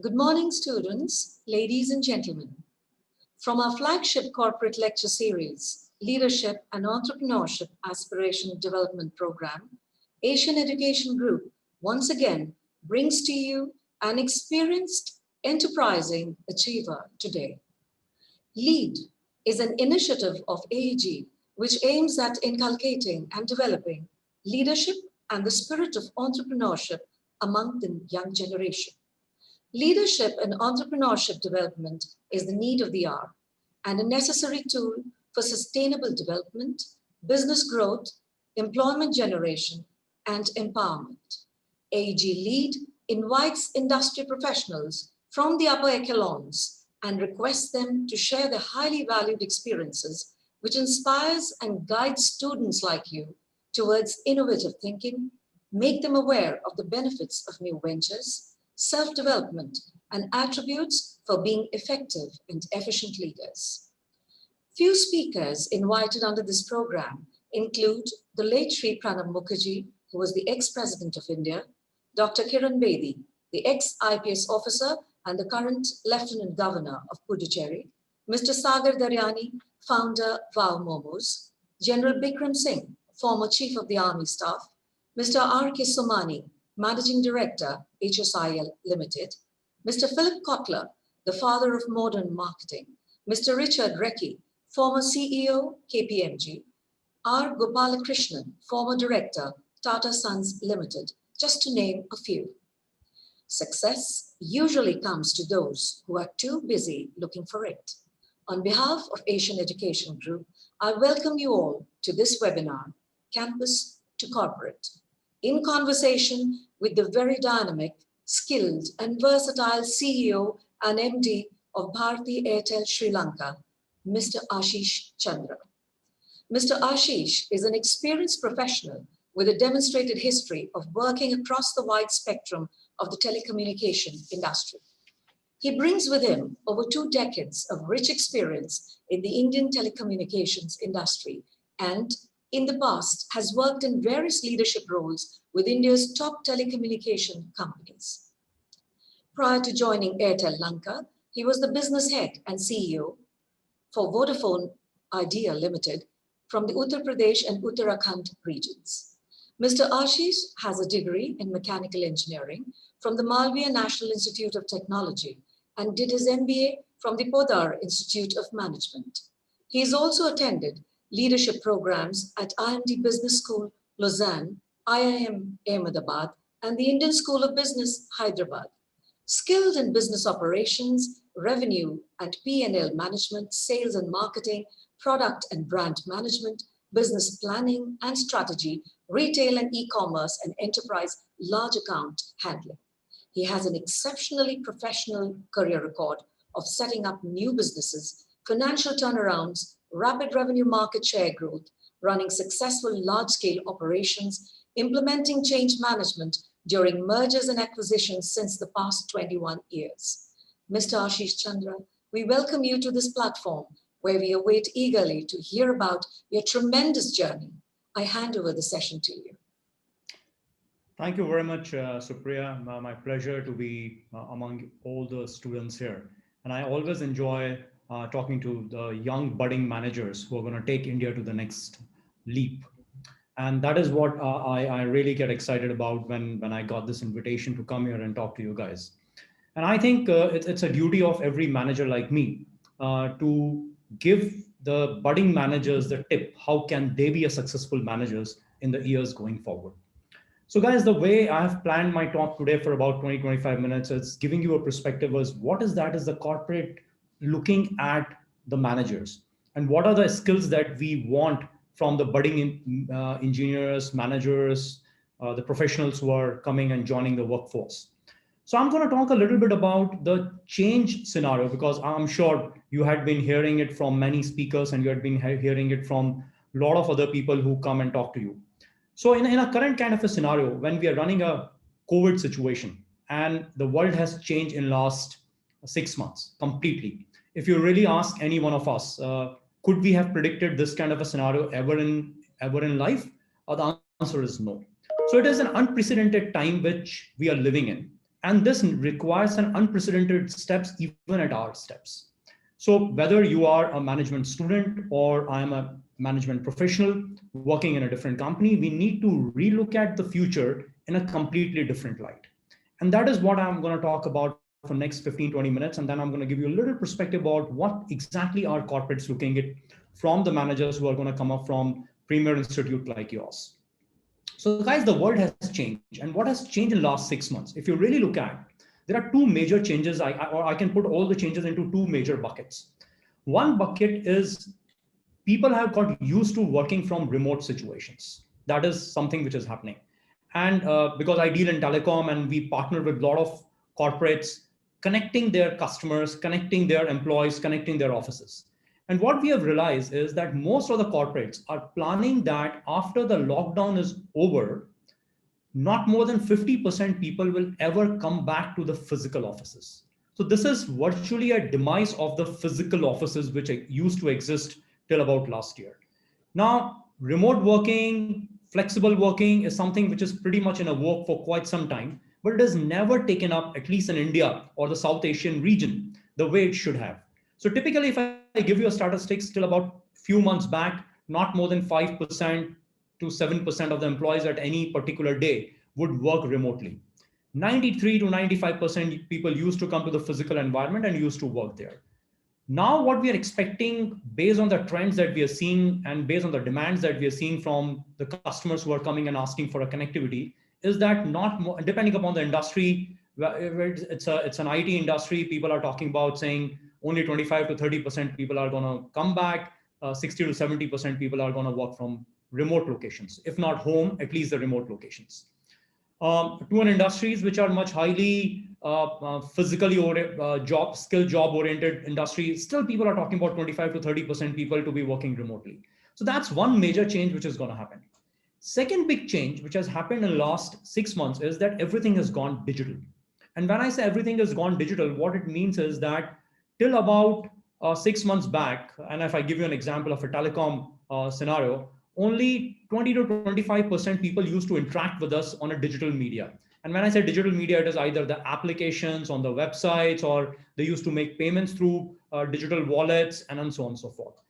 Good morning, students, ladies and gentlemen. From our flagship corporate lecture series, Leadership and Entrepreneurship Aspiration Development Program, Asian Education Group once again brings to you an experienced, enterprising achiever today. LEAD is an initiative of AEG which aims at inculcating and developing leadership and the spirit of entrepreneurship among the young generation. Leadership and entrepreneurship development is the need of the hour and a necessary tool for sustainable development, business growth, employment generation, and empowerment. AEG Lead invites industry professionals from the upper echelons and requests them to share their highly valued experiences, which inspires and guides students like you towards innovative thinking, make them aware of the benefits of new ventures, self-development, and attributes for being effective and efficient leaders. Few speakers invited under this program include the late Sri Pranab Mukherjee, who was the ex-president of India, Dr. Kiran Bedi, the ex-IPS officer and the current Lieutenant Governor of Puducherry, Mr. Sagar Daryani, founder Wow Momos, General Bikram Singh, former Chief of the Army Staff, Mr. R.K. Somani, Managing Director, HSIL Limited, Mr. Philip Kotler, the father of modern marketing, Mr. Richard Recchi, former CEO, KPMG, R. Gopalakrishnan, former Director, Tata Sons Limited, just to name a few. Success usually comes to those who are too busy looking for it. On behalf of Asian Education Group, I welcome you all to this webinar, Campus to Corporate, in conversation with the very dynamic, skilled, and versatile CEO and MD of Bharti Airtel Sri Lanka, Mr. Ashish Chandra. Mr. Ashish is an experienced professional with a demonstrated history of working across the wide spectrum of the telecommunication industry. He brings with him over 2 decades of rich experience in the Indian telecommunications industry and in the past has worked in various leadership roles with India's top telecommunication companies. Prior to joining Airtel Lanka, he was the business head and CEO for Vodafone Idea Limited from the Uttar Pradesh and Uttarakhand regions. Mr. Ashish has a degree in mechanical engineering from the Malviya National Institute of Technology and did his MBA from the Podar Institute of Management. He has also attended leadership programs at IMD Business School, Lausanne, IIM Ahmedabad, and the Indian School of Business, Hyderabad. Skilled in business operations, revenue and P&L management, sales and marketing, product and brand management, business planning and strategy, retail and e-commerce, and enterprise large account handling. He has an exceptionally professional career record of setting up new businesses, financial turnarounds, rapid revenue market share growth, running successful large-scale operations, implementing change management during mergers and acquisitions since the past 21 years. Mr. Ashish Chandra, we welcome you to this platform where we await eagerly to hear about your tremendous journey. I hand over the session to you. Thank you very much, Supriya. My pleasure to be among all the students here. And I always enjoy talking to the young budding managers who are going to take India to the next leap. And that is what I really get excited about when I got this invitation to come here and talk to you guys. And I think it's a duty of every manager like me to give the budding managers the tip, how can they be a successful managers in the years going forward. So guys, the way I have planned my talk today for about 20-25 minutes is giving you a perspective as what is that is the corporate looking at the managers and what are the skills that we want from the budding engineers, managers, the professionals who are coming and joining the workforce. So I'm going to talk a little bit about the change scenario because I'm sure you had been hearing it from many speakers and you had been hearing it from a lot of other people who come and talk to you. So in a current kind of a scenario, when we are running a COVID situation and the world has changed in last 6 months completely. If you really ask any one of us, could we have predicted this kind of a scenario ever in life? The answer is no. So it is an unprecedented time which we are living in. And this requires an unprecedented steps, even at our steps. So whether you are a management student or I am a management professional working in a different company, we need to relook at the future in a completely different light. And that is what I'm going to talk about for next 15, 20 minutes. And then I'm going to give you a little perspective about what exactly are corporates looking at from the managers who are going to come up from premier institute like yours. So guys, the world has changed. And what has changed in the last 6 months? If you really look at, there are two major changes. Or I can put all the changes into two major buckets. One bucket is people have got used to working from remote situations. That is something which is happening. And because I deal in telecom and we partner with a lot of corporates, connecting their customers, connecting their employees, connecting their offices. And what we have realized is that most of the corporates are planning that after the lockdown is over, not more than 50% people will ever come back to the physical offices. So this is virtually a demise of the physical offices which used to exist till about last year. Now, remote working, flexible working is something which is pretty much in a vogue for quite some time, but it has never taken up, at least in India or the South Asian region, the way it should have. So typically, if I give you a statistics till about few months back, not more than 5% to 7% of the employees at any particular day would work remotely. 93 to 95% people used to come to the physical environment and used to work there. Now, what we are expecting based on the trends that we are seeing and based on the demands that we are seeing from the customers who are coming and asking for a connectivity is that not more, depending upon the industry, it's an IT industry, people are talking about saying only 25 to 30% people are going to come back, 60 to 70% people are going to work from remote locations, if not home, at least the remote locations. To an industries which are much highly physically job oriented industries, still people are talking about 25 to 30% people to be working remotely. So that's one major change which is going to happen. Second big change which has happened in the last 6 months is that everything has gone digital. And when I say everything has gone digital, what it means is that till about 6 months back, and if I give you an example of a telecom scenario, only 20 to 25% people used to interact with us on a digital media. And when I say digital media, it is either the applications on the websites or they used to make payments through digital wallets and so on and so forth.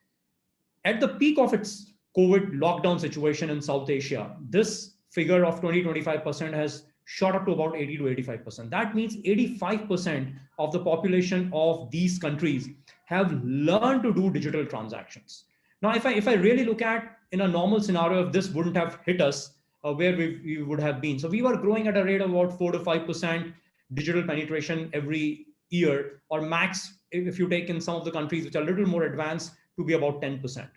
At the peak of its COVID lockdown situation in South Asia, this figure of 20-25% has shot up to about 80 to 85%. That means 85% of the population of these countries have learned to do digital transactions. Now, if I really look at in a normal scenario, if this wouldn't have hit us, where we would have been. So we were growing at a rate of about 4 to 5% digital penetration every year, or max, if you take in some of the countries which are a little more advanced, to be about 10%.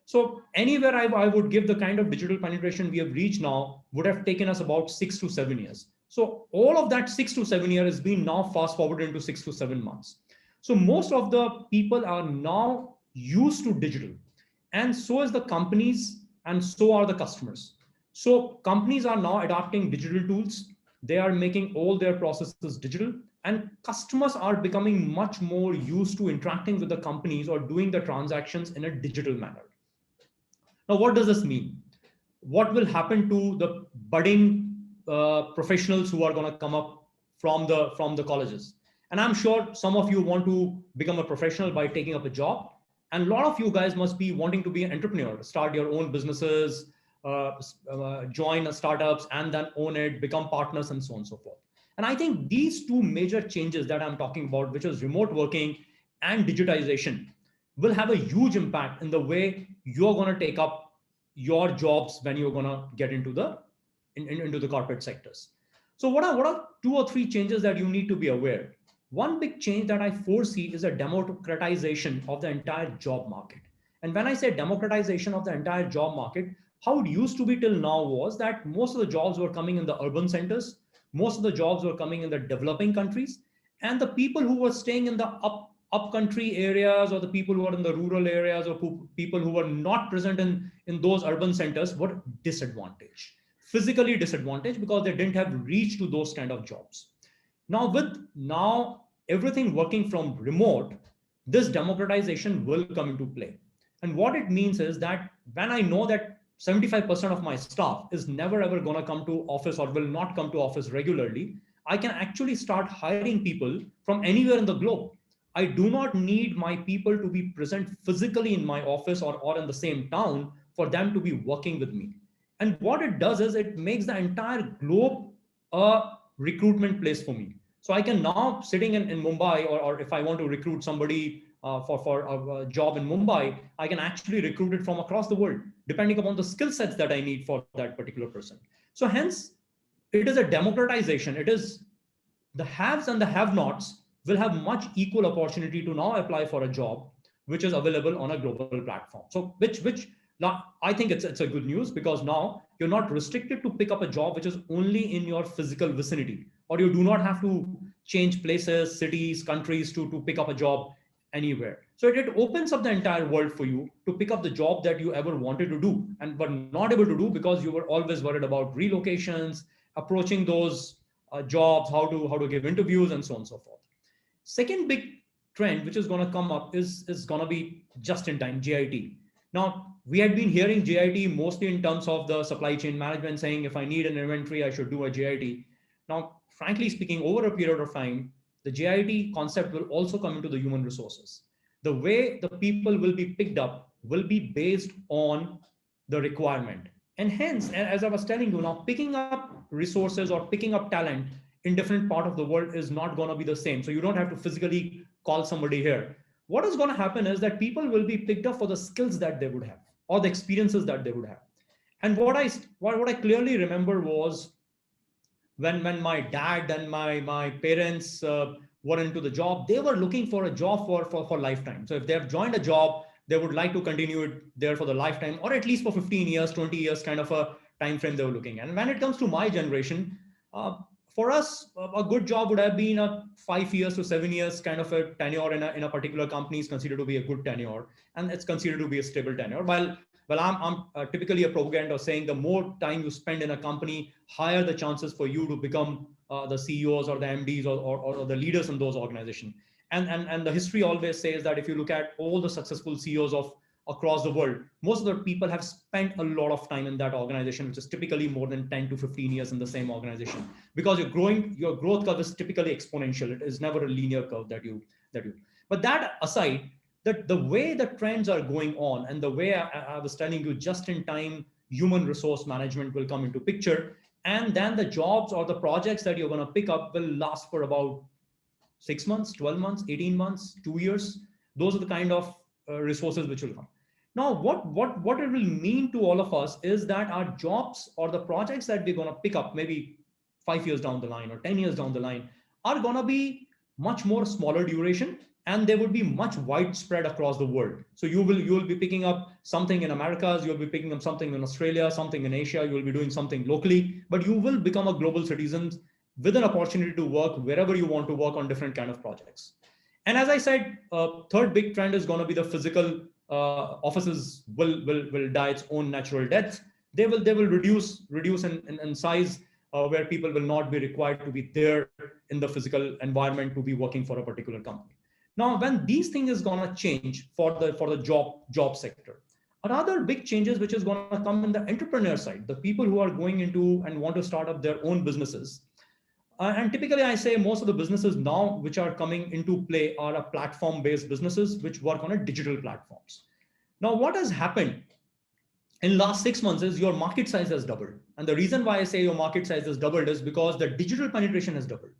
So anywhere I would give the kind of digital penetration we have reached now would have taken us about 6 to 7 years. So all of that 6 to 7 years has been now fast forwarded into 6 to 7 months. So most of the people are now used to digital, and so is the companies, and so are the customers. So companies are now adopting digital tools. They are making all their processes digital, and customers are becoming much more used to interacting with the companies or doing the transactions in a digital manner. Now, what does this mean? What will happen to the budding professionals who are going to come up from the colleges? And I'm sure some of you want to become a professional by taking up a job. And a lot of you guys must be wanting to be an entrepreneur, start your own businesses, join startups, and then own it, become partners, and so on and so forth. And I think these two major changes that I'm talking about, which is remote working and digitization, will have a huge impact in the way you're going to take up your jobs when you're going to get into the corporate sectors. So what are 2 or 3 changes that you need to be aware? One big change that I foresee is a democratization of the entire job market. And when I say democratization of the entire job market, how it used to be till now was that most of the jobs were coming in the urban centers, most of the jobs were coming in the developing countries, and the people who were staying in the upcountry areas, or the people who are in the rural areas, or people who were not present in those urban centers were disadvantaged, physically disadvantaged, because they didn't have reach to those kind of jobs. Now everything working from remote, this democratization will come into play. And what it means is that when I know that 75% of my staff is never ever going to come to office or will not come to office regularly, I can actually start hiring people from anywhere in the globe. I do not need my people to be present physically in my office or in the same town for them to be working with me. And what it does is it makes the entire globe a recruitment place for me. So I can now sitting in Mumbai, or if I want to recruit somebody for a job in Mumbai, I can actually recruit it from across the world, depending upon the skill sets that I need for that particular person. So hence, it is a democratization. It is the haves and the have-nots will have much equal opportunity to now apply for a job which is available on a global platform. So which now I think it's a good news, because now you're not restricted to pick up a job which is only in your physical vicinity, or you do not have to change places, cities, countries to pick up a job anywhere. So it opens up the entire world for you to pick up the job that you ever wanted to do and were not able to do because you were always worried about relocations, approaching those jobs, how to give interviews, and so on and so forth. Second big trend which is going to come up is going to be just in time, JIT. Now we had been hearing JIT mostly in terms of the supply chain management, saying if I need an inventory, I should do a JIT. Now, frankly speaking, over a period of time, the JIT concept will also come into the human resources. The way the people will be picked up will be based on the requirement. And hence, as I was telling you, now picking up resources or picking up talent in different part of the world is not going to be the same. So you don't have to physically call somebody here. What is going to happen is that people will be picked up for the skills that they would have or the experiences that they would have. And what I clearly remember was when my dad and my parents were into the job, they were looking for a job for lifetime. So if they have joined a job, they would like to continue it there for the lifetime, or at least for 15 years, 20 years, kind of a time frame they were looking. And when it comes to my generation, for us, a good job would have been a 5 years to 7 years kind of a tenure in a particular company is considered to be a good tenure, and it's considered to be a stable tenure. Well, I'm typically a propaganda saying the more time you spend in a company, higher the chances for you to become the CEOs or the MDs or the leaders in those organizations. And the history always says that if you look at all the successful CEOs of across the world, most of the people have spent a lot of time in that organization, which is typically more than 10 to 15 years in the same organization, because your growth curve is typically exponential. It is never a linear curve that you. But that aside, that the way the trends are going on and the way I was telling you, just in time human resource management will come into picture, and then the jobs or the projects that you're going to pick up will last for about 6 months, 12 months, 18 months, 2 years. Those are the kind of resources which will come. Now, what it will mean to all of us is that our jobs or the projects that we're going to pick up maybe 5 years down the line or 10 years down the line are going to be much more smaller duration, and they would be much widespread across the world. So you will be picking up something in Americas, you'll be picking up something in Australia, something in Asia, you will be doing something locally, but you will become a global citizen with an opportunity to work wherever you want to work on different kind of projects. And as I said, third big trend is going to be the physical offices will die its own natural death. They will reduce in size, where people will not be required to be there in the physical environment to be working for a particular company. Now, when these things is going to change for the job sector, another big changes which is going to come in the entrepreneur side, the people who are going into and want to start up their own businesses. And typically, I say most of the businesses now which are coming into play are a platform-based businesses which work on a digital platforms. Now, what has happened in last 6 months is your market size has doubled. And the reason why I say your market size has doubled is because the digital penetration has doubled.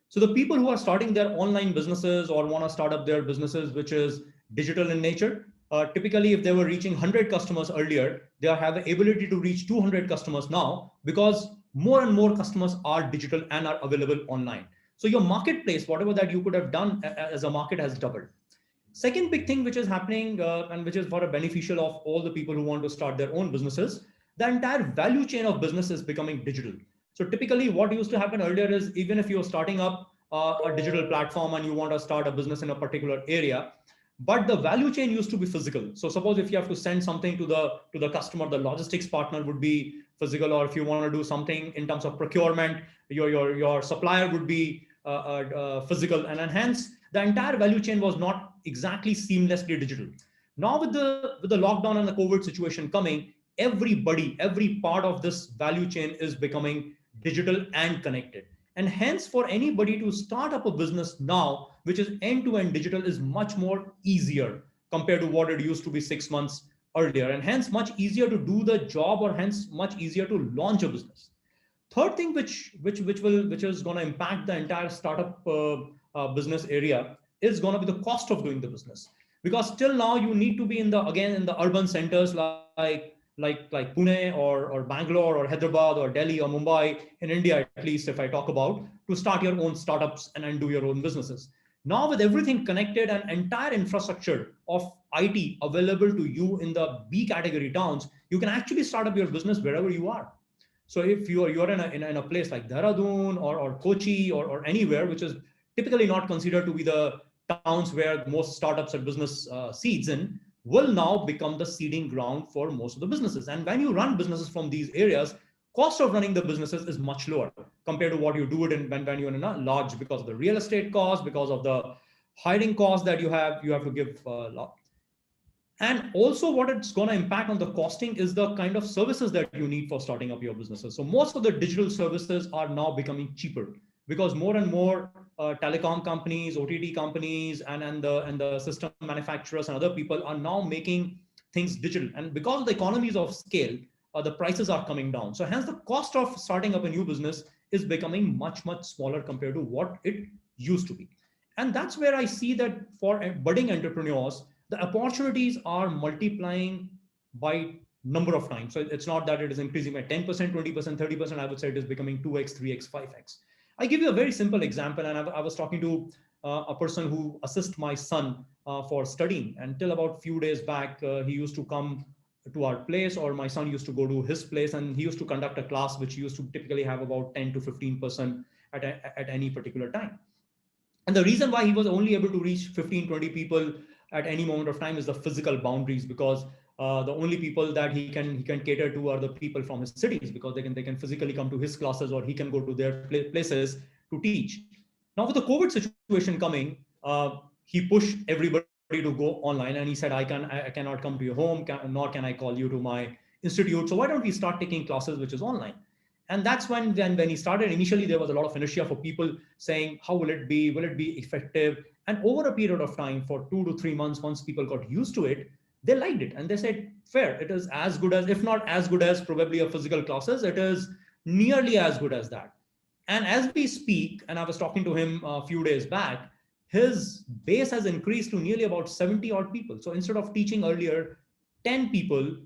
So the people who are starting their online businesses or want to start up their businesses, which is digital in nature, typically if they were reaching 100 customers earlier, they have the ability to reach 200 customers now, because more and more customers are digital and are available online. So your marketplace, whatever that you could have done as a market, has doubled. Second big thing which is happening, and which is for a beneficial of all the people who want to start their own businesses, the entire value chain of business is becoming digital. So typically what used to happen earlier is, even if you're starting up a digital platform and you want to start a business in a particular area, but the value chain used to be physical. So suppose if you have to send something to the customer, the logistics partner would be physical, or if you want to do something in terms of procurement, your supplier would be physical, and hence the entire value chain was not exactly seamlessly digital. Now with the lockdown and the COVID situation coming, every part of this value chain is becoming digital and connected. And hence, for anybody to start up a business now, which is end-to-end digital, is much more easier compared to what it used to be 6 months earlier. And hence, much easier to do the job, or hence much easier to launch a business. Third thing, which is going to impact the entire startup business area, is going to be the cost of doing the business. Because till now you need to be in the urban centers like Pune or Bangalore or Hyderabad or Delhi or Mumbai in India, at least if I talk about, to start your own startups and do your own businesses. Now with everything connected and entire infrastructure of IT available to you in the B category towns, you can actually start up your business wherever you are. So if you're in a place like Dehradun or Kochi or anywhere, which is typically not considered to be the towns where most startups and business seeds in, will now become the seeding ground for most of the businesses. And when you run businesses from these areas, cost of running the businesses is much lower compared to what you do it when you're in a large, because of the real estate cost, because of the hiring cost that you have to give and also what it's going to impact on the costing is the kind of services that you need for starting up your businesses. So most of the digital services are now becoming cheaper because more and more telecom companies, OTT companies, and the system manufacturers and other people are now making things digital. And because of the economies of scale, the prices are coming down. So hence the cost of starting up a new business is becoming much smaller compared to what it used to be. And that's where I see that for budding entrepreneurs, the opportunities are multiplying by number of times. So it's not that it is increasing by 10%, 20%, 30%. I would say it is becoming 2x, 3x, 5x. I give you a very simple example. And I was talking to a person who assists my son for studying. Until about few days back, he used to come to our place, or my son used to go to his place, and he used to conduct a class which used to typically have about 10 to 15% at any particular time. And the reason why he was only able to reach 15, 20 people at any moment of time is the physical boundaries, because the only people that he can cater to are the people from his cities, because they can physically come to his classes, or he can go to their places to teach. Now with the COVID situation coming, he pushed everybody to go online, and he said, I cannot come to your home, nor can I call you to my institute. So why don't we start taking classes which is online? And that's when he started. Initially, there was a lot of inertia for people saying, how will it be? Will it be effective? And over a period of time, for 2 to 3 months, once people got used to it, they liked it. And they said, fair, it is as good as, if not as good as probably a physical classes, it is nearly as good as that. And as we speak, and I was talking to him a few days back, his base has increased to nearly about 70 odd people. So instead of teaching earlier 10 people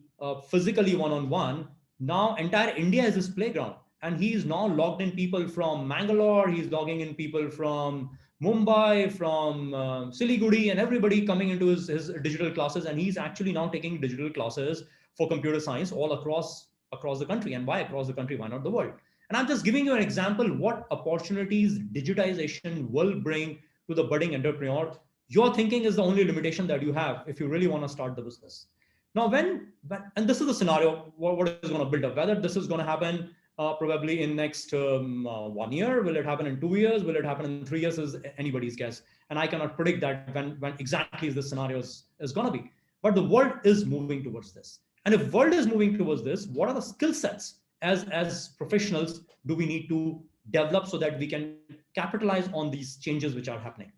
physically one-on-one, now entire India is his playground. And he is now logged in people from Mangalore, he's logging in people from Mumbai, from Siliguri, and everybody coming into his digital classes. And he's actually now taking digital classes for computer science all across the country. And why across the country? Why not the world? And I'm just giving you an example what opportunities digitization will bring to the budding entrepreneur. Your thinking is the only limitation that you have if you really want to start the business. Now, and this is the scenario, what is going to build up, whether this is going to happen probably in next 1 year, will it happen in 2 years, will it happen in 3 years, is anybody's guess. And I cannot predict that when exactly this scenario is going to be. But the world is moving towards this. And if world is moving towards this, what are the skill sets as professionals do we need to develop so that we can capitalize on these changes which are happening?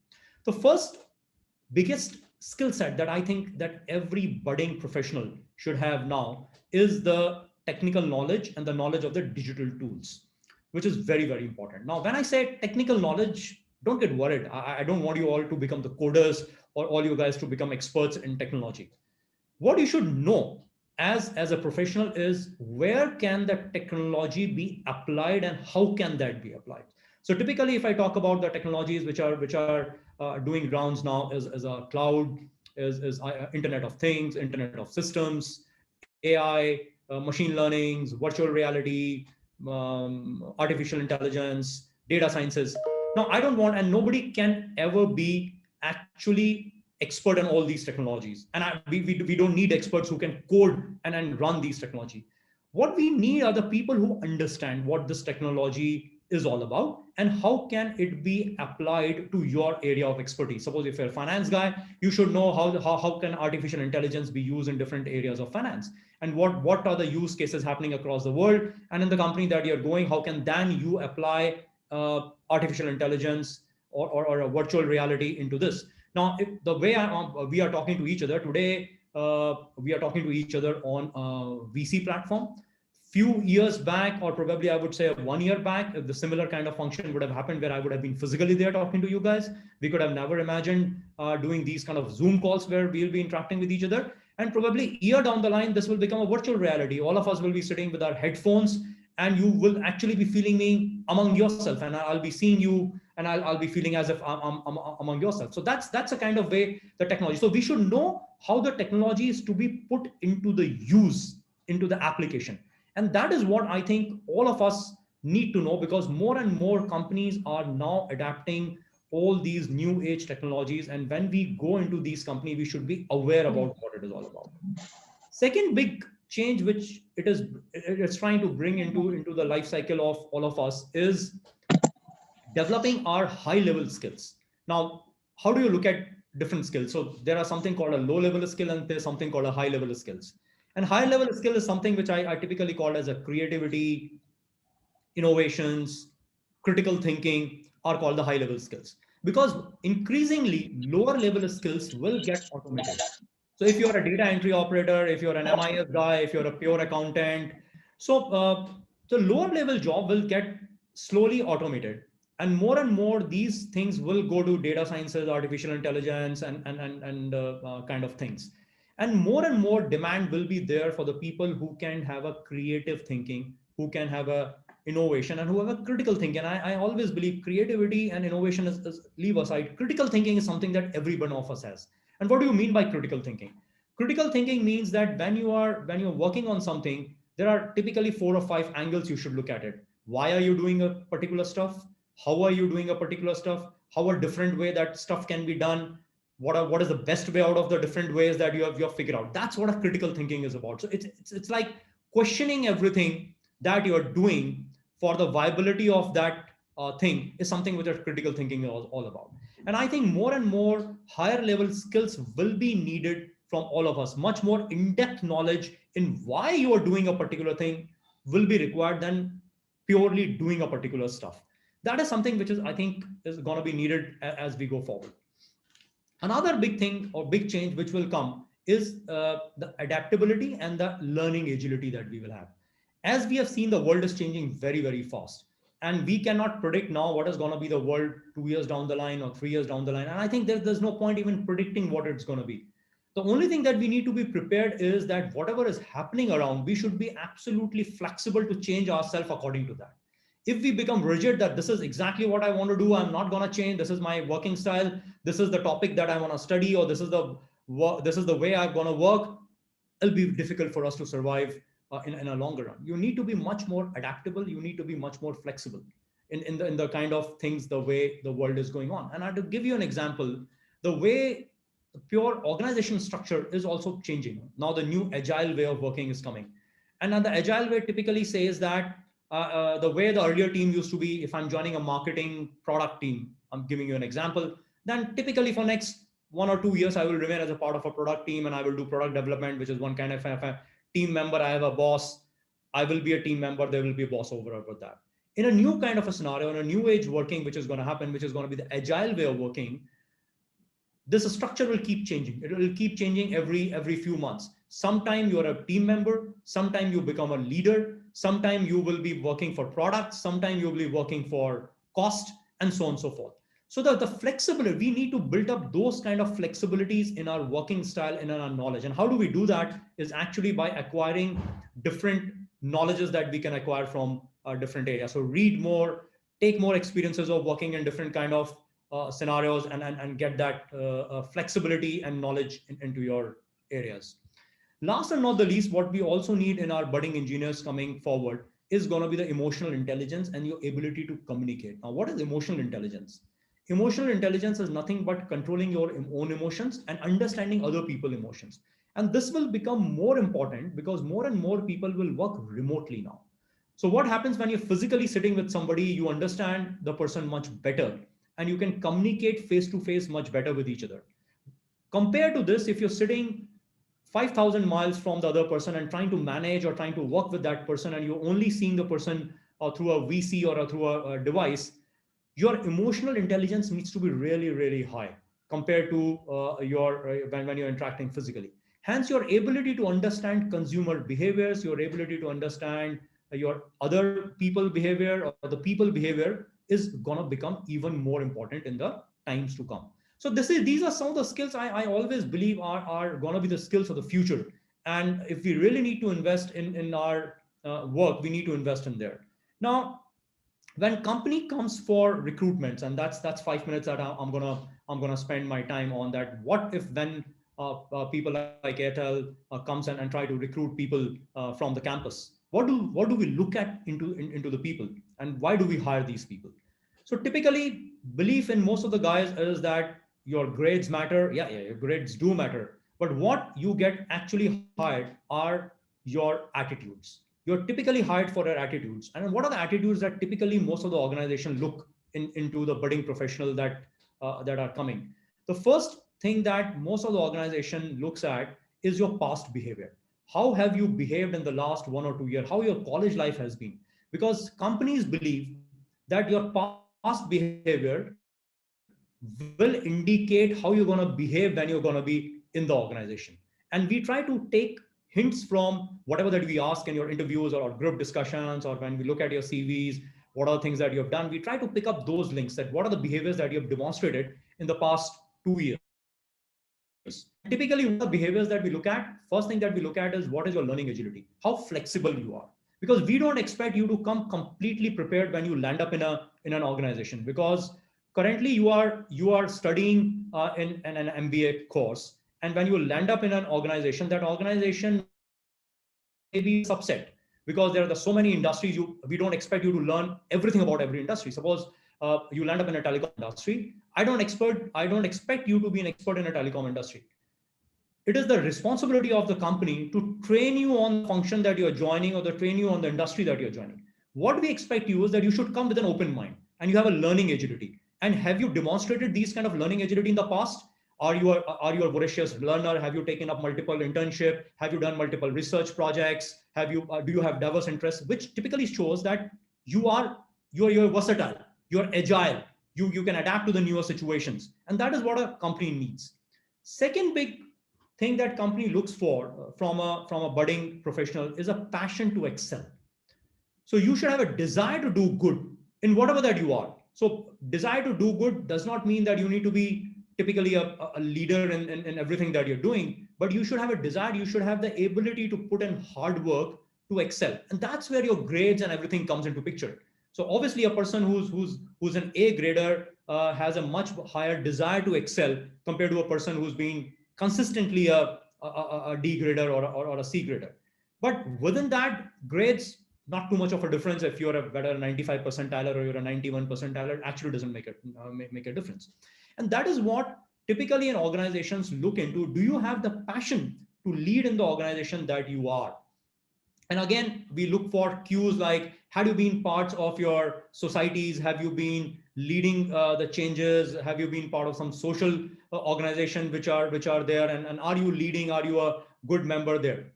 The first biggest skill set that I think that every budding professional should have now is the technical knowledge and the knowledge of the digital tools, which is very, very important. Now, when I say technical knowledge, don't get worried. I don't want you all to become the coders or all you guys to become experts in technology. What you should know as a professional is where can the technology be applied and how can that be applied. So typically, if I talk about the technologies which are doing rounds now, is a cloud, is Internet of Things, Internet of Systems, AI, machine learning, virtual reality, artificial intelligence, data sciences. Now, I don't want, and nobody can ever be actually expert in all these technologies. And we don't need experts who can code and run these technology. What we need are the people who understand what this technology is all about and how can it be applied to your area of expertise. Suppose if you're a finance guy, you should know how can artificial intelligence be used in different areas of finance, and what are the use cases happening across the world, and in the company that you're going, how can then you apply artificial intelligence or a virtual reality into this. Now, if the way we are talking to each other today, we are talking to each other on a VC platform. Few years back, or probably I would say 1 year back, if the similar kind of function would have happened where I would have been physically there talking to you guys, we could have never imagined doing these kind of Zoom calls where we'll be interacting with each other. And probably a year down the line, this will become a virtual reality. All of us will be sitting with our headphones, and you will actually be feeling me among yourself, and I'll be seeing you, and I'll be feeling as if I'm among yourself. So that's a kind of way the technology. So we should know how the technology is to be put into the use, into the application. And that is what I think all of us need to know, because more and more companies are now adapting all these new age technologies. And when we go into these companies, we should be aware about what it is all about. Second big change, which it's trying to bring into the life cycle of all of us, is developing our high level skills. Now, how do you look at different skills? So there are something called a low level skill, and there's something called a high level skills. And high level skill is something which I typically call as a creativity, innovations, critical thinking are called the high level skills, because increasingly lower level skills will get automated. So if you're a data entry operator, if you're an MIS guy, if you're a pure accountant, so the lower level job will get slowly automated. And more these things will go to data sciences, artificial intelligence, and kind of things. And more demand will be there for the people who can have a creative thinking, who can have a innovation, and who have a critical thinking. I always believe creativity and innovation is leave aside. Critical thinking is something that every one of us has. And what do you mean by critical thinking? Critical thinking means that when you're working on something, there are typically 4 or 5 angles you should look at it. Why are you doing a particular stuff? How are you doing a particular stuff? How a different way that stuff can be done? What is the best way out of the different ways that you have figured out? That's what a critical thinking is about. So it's like questioning everything that you're doing for the viability of that thing is something which a critical thinking is all about. And I think more and more higher level skills will be needed from all of us. Much more in-depth knowledge in why you are doing a particular thing will be required than purely doing a particular stuff. That is something which is, I think, is going to be needed as we go forward. Another big thing or big change which will come is the adaptability and the learning agility that we will have. As we have seen, the world is changing very, very fast. And we cannot predict now what is going to be the world 2 years down the line or 3 years down the line. And I think there's no point even predicting what it's going to be. The only thing that we need to be prepared is that whatever is happening around, we should be absolutely flexible to change ourselves according to that. If we become rigid that this is exactly what I want to do, I'm not going to change, this is my working style, this is the topic that I want to study, or this is the way I'm going to work, it'll be difficult for us to survive in a longer run. You need to be much more adaptable. You need to be much more flexible in the kind of things, the way the world is going on. And I have to give you an example, the way the pure organization structure is also changing. Now the new agile way of working is coming. And then the agile way typically says that the way the earlier team used to be, if I'm joining a marketing product team, I'm giving you an example, then typically for next 1 or 2 years, I will remain as a part of a product team and I will do product development, which is one kind of a team member. I have a boss. I will be a team member. There will be a boss over that. In a new kind of a scenario, in a new age working, which is going to happen, which is going to be the agile way of working, this structure will keep changing. It will keep changing every few months. Sometime you're a team member, sometime you become a leader, sometime you will be working for products, sometime you will be working for cost, and so on and so forth. So the flexibility, we need to build up those kind of flexibilities in our working style and in our knowledge. And how do we do that is actually by acquiring different knowledges that we can acquire from different areas. So read more, take more experiences of working in different kind of scenarios, and get that flexibility and knowledge into your areas. Last and not the least, what we also need in our budding engineers coming forward is going to be the emotional intelligence and your ability to communicate. Now, what is emotional intelligence? Emotional intelligence is nothing but controlling your own emotions and understanding other people's emotions. And this will become more important because more and more people will work remotely now. So what happens when you're physically sitting with somebody, you understand the person much better and you can communicate face to face much better with each other. Compared to this, if you're sitting 5,000 miles from the other person and trying to manage or trying to work with that person, and you're only seeing the person through a VC or through a device, your emotional intelligence needs to be really, really high compared to when you're interacting physically. Hence, your ability to understand consumer behaviors, your ability to understand your other people behavior or the people behavior is gonna become even more important in the times to come. So these are some of the skills I always believe are gonna be the skills of the future. And if we really need to invest in our work, we need to invest in there. Now, when company comes for recruitments, and that's 5 minutes that I'm gonna spend my time on that. What if when people like Airtel comes and try to recruit people from the campus? What do we look at into the people, and why do we hire these people? So typically, belief in most of the guys is that your grades matter. Yeah, your grades do matter. But what you get actually hired are your attitudes. You're typically hired for your attitudes. And what are the attitudes that typically most of the organization look into the budding professional that are coming? The first thing that most of the organization looks at is your past behavior. How have you behaved in the last 1 or 2 years? How your college life has been? Because companies believe that your past behavior will indicate how you're going to behave when you're going to be in the organization. And we try to take hints from whatever that we ask in your interviews or group discussions, or when we look at your CVs, what are the things that you have done. We try to pick up those links, that what are the behaviors that you have demonstrated in the past 2 years. And typically, what are the behaviors that we look at? First thing that we look at is what is your learning agility, how flexible you are. Because we don't expect you to come completely prepared when you land up in an organization. Because currently you are studying in an MBA course, and when you land up in an organization, that organization may be a subset, because there are so many industries. We don't expect you to learn everything about every industry. Suppose you land up in a telecom industry. I don't expect you to be an expert in a telecom industry. It is the responsibility of the company to train you on the function that you're joining, or to train you on the industry that you're joining. What we expect you is that you should come with an open mind and you have a learning agility. And have you demonstrated these kind of learning agility in the past? Are you a voracious learner? Have you taken up multiple internship? Have you done multiple research projects? Do you have diverse interests? Which typically shows that you are you're versatile, you're agile, you can adapt to the newer situations, and that is what a company needs. Second big thing that company looks for from a budding professional is a passion to excel. So you should have a desire to do good in whatever that you are. So desire to do good does not mean that you need to be typically a leader in everything that you're doing, but you should have a desire, you should have the ability to put in hard work to excel. And that's where your grades and everything comes into picture. So obviously a person who's an A grader has a much higher desire to excel compared to a person who's been consistently a D grader or a C grader. But within that, grades, not too much of a difference. If you're a better 95 percentile or you're a 91 percentile, it actually doesn't make a difference. And that is what typically in organizations look into. Do you have the passion to lead in the organization that you are? And again, we look for cues like, have you been parts of your societies? Have you been leading the changes? Have you been part of some social organization which are there? And are you leading? Are you a good member there?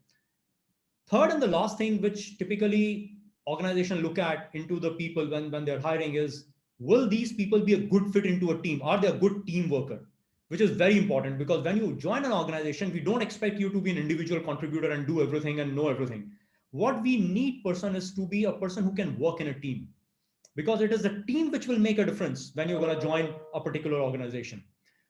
Third and the last thing which typically organization look at into the people when they're hiring is, will these people be a good fit into a team? Are they a good team worker? Which is very important, because when you join an organization, we don't expect you to be an individual contributor and do everything and know everything. What we need person is to be a person who can work in a team, because it is the team which will make a difference when you're going to join a particular organization.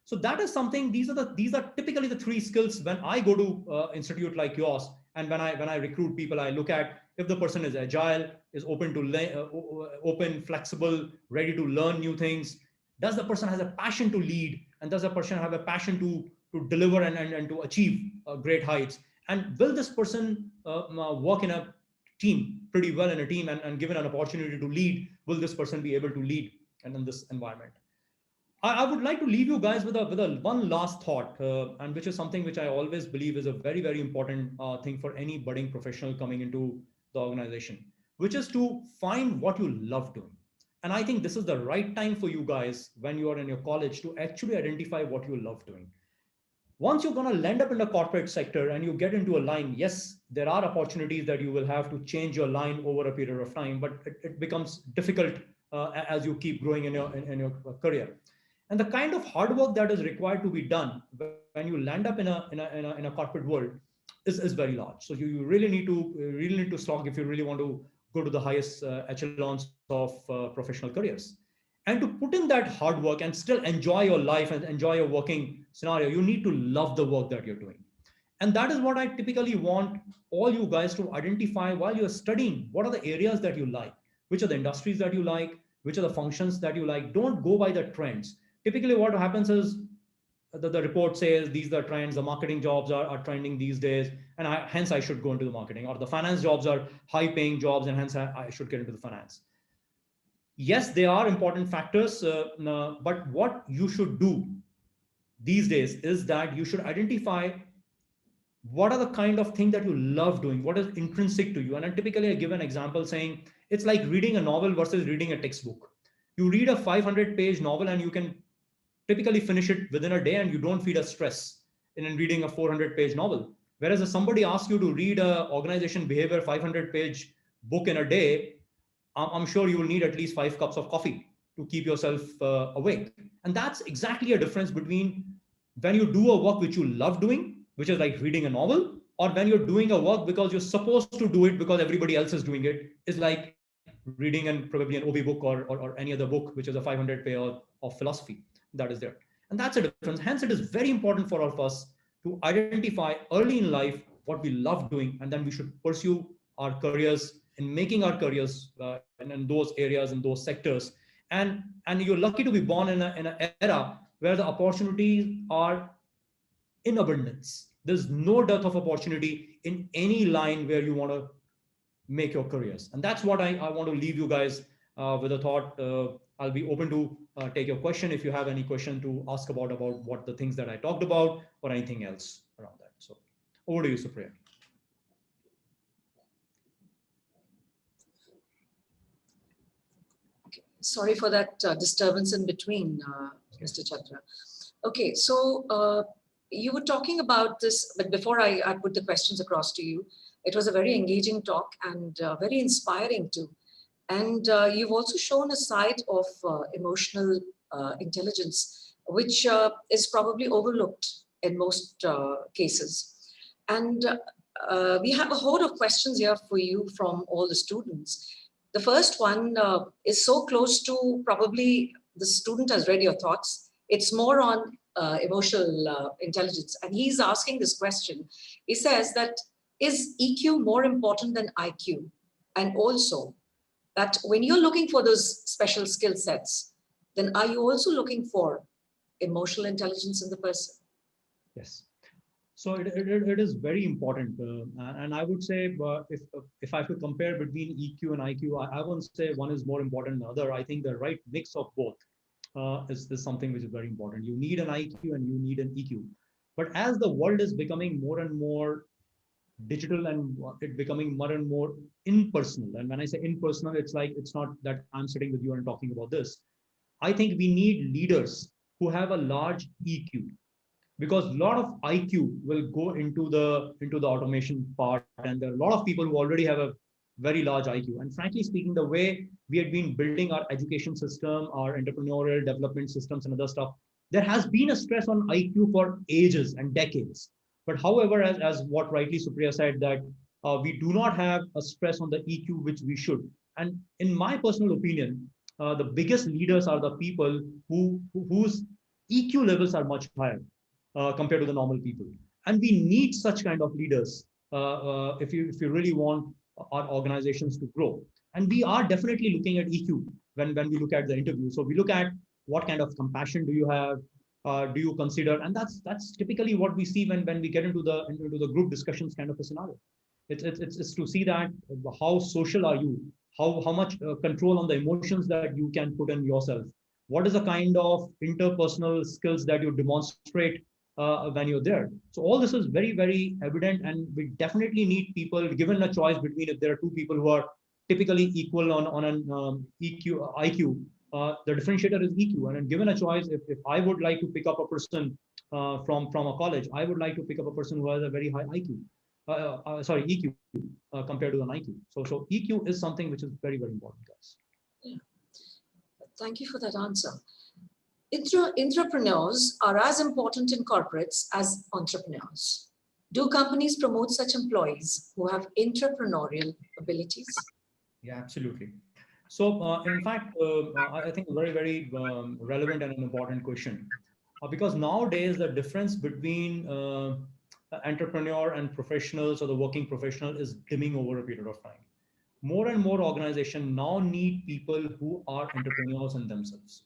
So that is something. These are typically the three skills when I go to institute like yours, and when I recruit people, I look at if the person is agile, is open, flexible, ready to learn new things. Does the person has a passion to lead, and does the person have a passion to deliver and to achieve great heights? And will this person work in a team pretty well in a team, and given an opportunity to lead, will this person be able to lead and in this environment? I would like to leave you guys with a one last thought, and which is something which I always believe is a very, very important thing for any budding professional coming into the organization, which is to find what you love doing. And I think this is the right time for you guys when you are in your college to actually identify what you love doing. Once you're going to land up in the corporate sector and you get into a line, yes, there are opportunities that you will have to change your line over a period of time, but it becomes difficult as you keep growing in your career. And the kind of hard work that is required to be done when you land up in a corporate world is very large. So you really need to slog if you really want to go to the highest echelons of professional careers. And to put in that hard work and still enjoy your life and enjoy your working scenario, you need to love the work that you're doing. And that is what I typically want all you guys to identify while you're studying. What are the areas that you like? Which are the industries that you like? Which are the functions that you like? Don't go by the trends. Typically, what happens is the report says these are trends, the marketing jobs are trending these days, and hence I should go into the marketing, or the finance jobs are high paying jobs, and hence I should get into the finance. Yes, they are important factors, but what you should do these days is that you should identify what are the kind of thing that you love doing, what is intrinsic to you. And then typically I give an example saying it's like reading a novel versus reading a textbook. You read a 500-page novel and you can typically finish it within a day and you don't feel a stress in reading a 400-page novel. Whereas if somebody asks you to read a organization behavior 500-page book in a day, I'm sure you will need at least 5 cups of coffee to keep yourself awake. And that's exactly a difference between when you do a work which you love doing, which is like reading a novel, or when you're doing a work because you're supposed to do it because everybody else is doing it, is like reading probably an OB book or any other book, which is a 500 page of philosophy that is there. And that's a difference. Hence, it is very important for all of us to identify early in life what we love doing, and then we should pursue our careers in making our careers in those areas, in those sectors. And you're lucky to be born in an era where the opportunities are in abundance. There's no dearth of opportunity in any line where you want to make your careers. And that's what I want to leave you guys with a thought. I'll be open to take your question if you have any question to ask about what the things that I talked about or anything else around that. So over to you, Supriya. Sorry for that disturbance in between, Mr. Chandra. Okay, so you were talking about this, but before I put the questions across to you, it was a very engaging talk and very inspiring too. And you've also shown a side of emotional intelligence, which is probably overlooked in most cases. And we have a host of questions here for you from all the students. The first one is so close to probably the student has read your thoughts. It's more on emotional intelligence. And he's asking this question. He says that, is EQ more important than IQ? And also that when you're looking for those special skill sets, then are you also looking for emotional intelligence in the person? Yes. So it is very important. And I would say if I could compare between EQ and IQ, I wouldn't say one is more important than the other. I think the right mix of both is something which is very important. You need an IQ and you need an EQ. But as the world is becoming more and more digital and it becoming more and more impersonal, and when I say impersonal, it's like it's not that I'm sitting with you and talking about this. I think we need leaders who have a large EQ, because a lot of IQ will go into the automation part, and there are a lot of people who already have a very large IQ. And frankly speaking, the way we had been building our education system, our entrepreneurial development systems, and other stuff, there has been a stress on IQ for ages and decades. But however, as what rightly Supriya said, that we do not have a stress on the EQ which we should. And in my personal opinion, the biggest leaders are the people whose EQ levels are much higher compared to the normal people. And we need such kind of leaders if you really want our organizations to grow. And we are definitely looking at EQ when we look at the interview. So we look at what kind of compassion do you have, do you consider, and that's typically what we see when we get into the group discussions kind of a scenario. It's to see that how social are you, how much control on the emotions that you can put in yourself, what is the kind of interpersonal skills that you demonstrate when you're there. So all this is very, very evident, and we definitely need people, given a choice between if there are two people who are typically equal on an EQ, IQ, the differentiator is EQ. And given a choice, if I would like to pick up a person from a college, I would like to pick up a person who has a very high IQ, EQ compared to an IQ. So EQ is something which is very, very important, guys. Yeah. Thank you for that answer. Entrepreneurs are as important in corporates as entrepreneurs. Do companies promote such employees who have entrepreneurial abilities? Yeah, absolutely. So, in fact, I think very, very relevant and an important question. Because nowadays, the difference between entrepreneur and professionals or the working professional is dimming over a period of time. More and more organizations now need people who are entrepreneurs in themselves.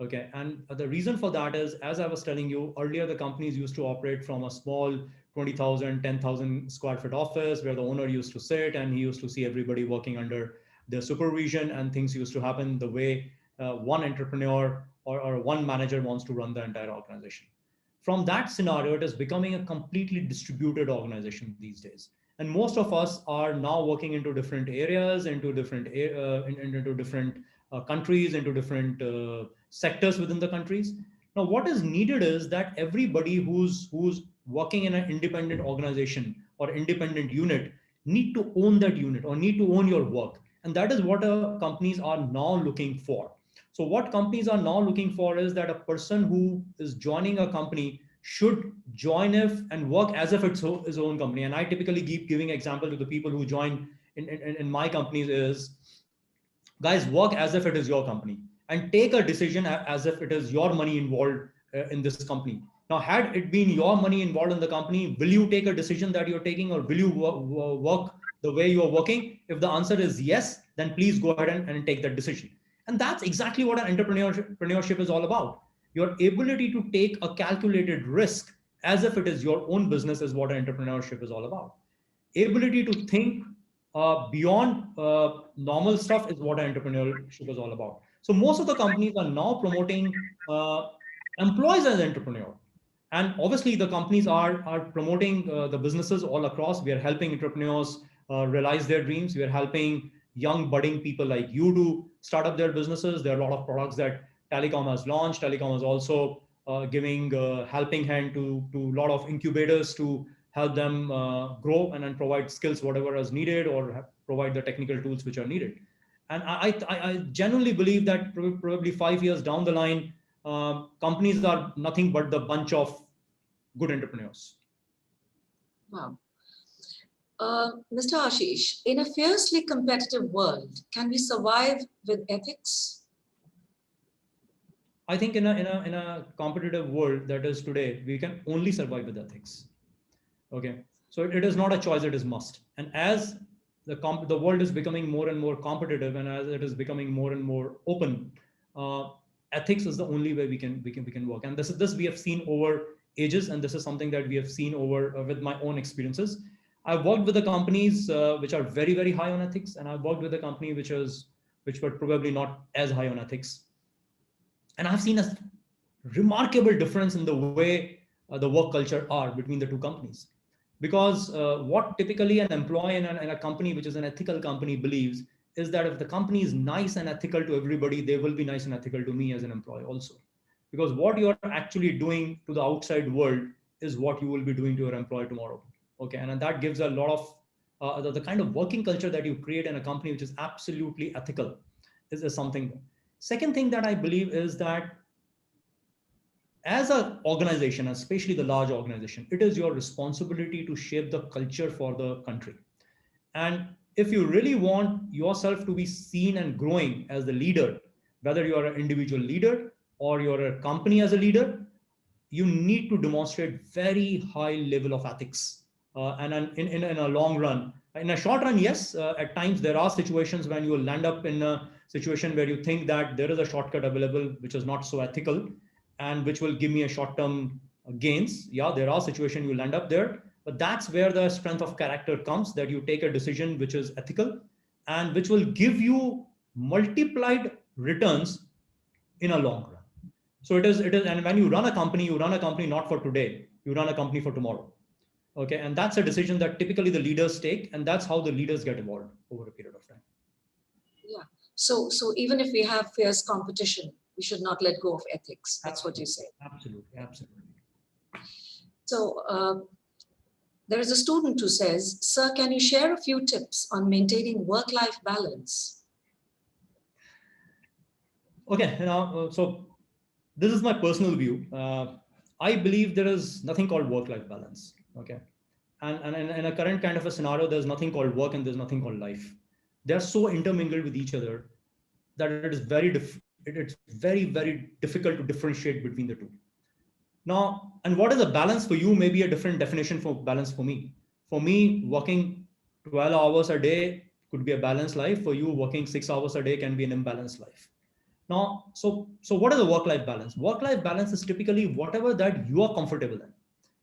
Okay, and the reason for that is, as I was telling you earlier, the companies used to operate from a small 20,000, 10,000 square foot office where the owner used to sit and he used to see everybody working under their supervision, and things used to happen the way one entrepreneur or one manager wants to run the entire organization. From that scenario, it is becoming a completely distributed organization these days. And most of us are now working into different areas, into different countries, into different sectors within the countries. Now, what is needed is that everybody who's working in an independent organization or independent unit need to own that unit or need to own your work, and that is what companies are now looking for. So what companies are now looking for is that a person who is joining a company should join if and work as if it's his own company. And I typically keep giving example to the people who join in my companies is, guys, work as if it is your company and take a decision as if it is your money involved in this company. Now, had it been your money involved in the company, will you take a decision that you're taking, or will you work the way you're working? If the answer is yes, then please go ahead and take that decision. And that's exactly what an entrepreneurship is all about. Your ability to take a calculated risk as if it is your own business is what entrepreneurship is all about. Ability to think beyond normal stuff is what entrepreneurship is all about. So most of the companies are now promoting employees as entrepreneur. And obviously the companies are promoting the businesses all across. We are helping entrepreneurs realize their dreams. We are helping young budding people like you to start up their businesses. There are a lot of products that Telecom has launched. Telecom is also giving helping hand to a lot of incubators to help them grow and then provide skills whatever is needed, or provide the technical tools which are needed. And I genuinely believe that probably 5 years down the line, companies are nothing but the bunch of good entrepreneurs. Wow. Mr. Ashish, in a fiercely competitive world, can we survive with ethics? I think in a competitive world that is today, we can only survive with ethics. Okay, so it is not a choice; it is must. And as the world is becoming more and more competitive, and as it is becoming more and more open, ethics is the only way we can work. And this we have seen over ages, and this is something that we have seen over with my own experiences. I've worked with the companies which are very, very high on ethics, and I've worked with a company which were probably not as high on ethics. And I've seen a remarkable difference in the way the work culture are between the two companies. Because what typically an employee in a company which is an ethical company believes is that if the company is nice and ethical to everybody, they will be nice and ethical to me as an employee also. Because what you're actually doing to the outside world is what you will be doing to your employee tomorrow. Okay, and that gives a lot of the kind of working culture that you create in a company which is absolutely ethical is something. Second thing that I believe is that as an organization, especially the large organization, it is your responsibility to shape the culture for the country. And if you really want yourself to be seen and growing as the leader, whether you are an individual leader or you're a company as a leader, you need to demonstrate very high level of ethics. And in a long run, in a short run, yes, at times there are situations when you will land up in a situation where you think that there is a shortcut available which is not so ethical and which will give me a short-term gains. Yeah, there are situations you land up there, but that's where the strength of character comes, that you take a decision which is ethical and which will give you multiplied returns in a long run. So it is, and when you run a company, you run a company not for today, you run a company for tomorrow. Okay, and that's a decision that typically the leaders take, and that's how the leaders get evolved over a period of time. Yeah. So even if we have fierce competition, we should not let go of ethics. That's what you say. Absolutely, absolutely. So there is a student who says, "Sir, can you share a few tips on maintaining work-life balance?" Okay, now, so this is my personal view. I believe there is nothing called work-life balance. Okay, and in a current kind of a scenario, there's nothing called work and there's nothing called life. They're so intermingled with each other that it is it's very difficult to differentiate between the two. Now, and what is a balance for you may be a different definition for balance for me. For me, working 12 hours a day could be a balanced life. For you, working 6 hours a day can be an imbalanced life. Now, so what is a work-life balance? Work-life balance is typically whatever that you are comfortable in.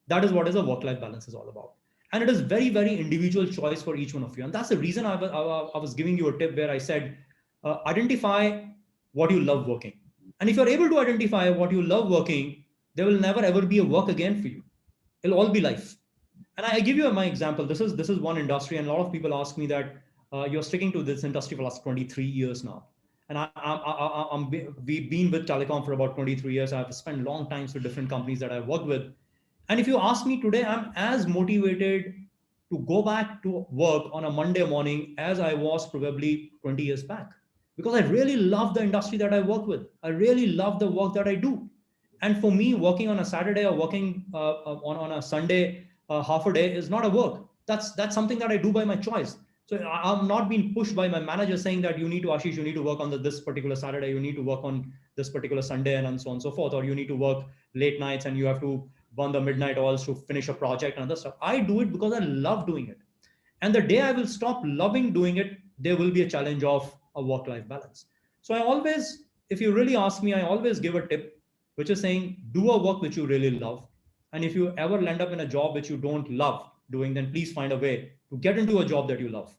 That is what is a work-life balance is all about. And it is very individual choice for each one of you. And that's the reason I was giving you a tip where I said, identify what you love working. And if you're able to identify what you love working, there will never ever be a work again for you. It'll all be life. And I give you my example. This is one industry, and a lot of people ask me that you're sticking to this industry for the last 23 years now. And we've been with telecom for about 23 years. I've spent long times with different companies that I've worked with. And if you ask me today, I'm as motivated to go back to work on a Monday morning as I was probably 20 years back, because I really love the industry that I work with. I really love the work that I do. And for me, working on a Saturday or working on a Sunday, half a day is not a work. That's something that I do by my choice. So I'm not being pushed by my manager saying that you need to, Ashish, you need to work on this particular Saturday, you need to work on this particular Sunday, and so on and so forth, or you need to work late nights and you have to burn the midnight oils to finish a project and other stuff. I do it because I love doing it. And the day I will stop loving doing it, there will be a challenge of a work-life balance. So I always, if you really ask me, I always give a tip, which is saying, do a work which you really love. And if you ever land up in a job which you don't love doing, then please find a way to get into a job that you love,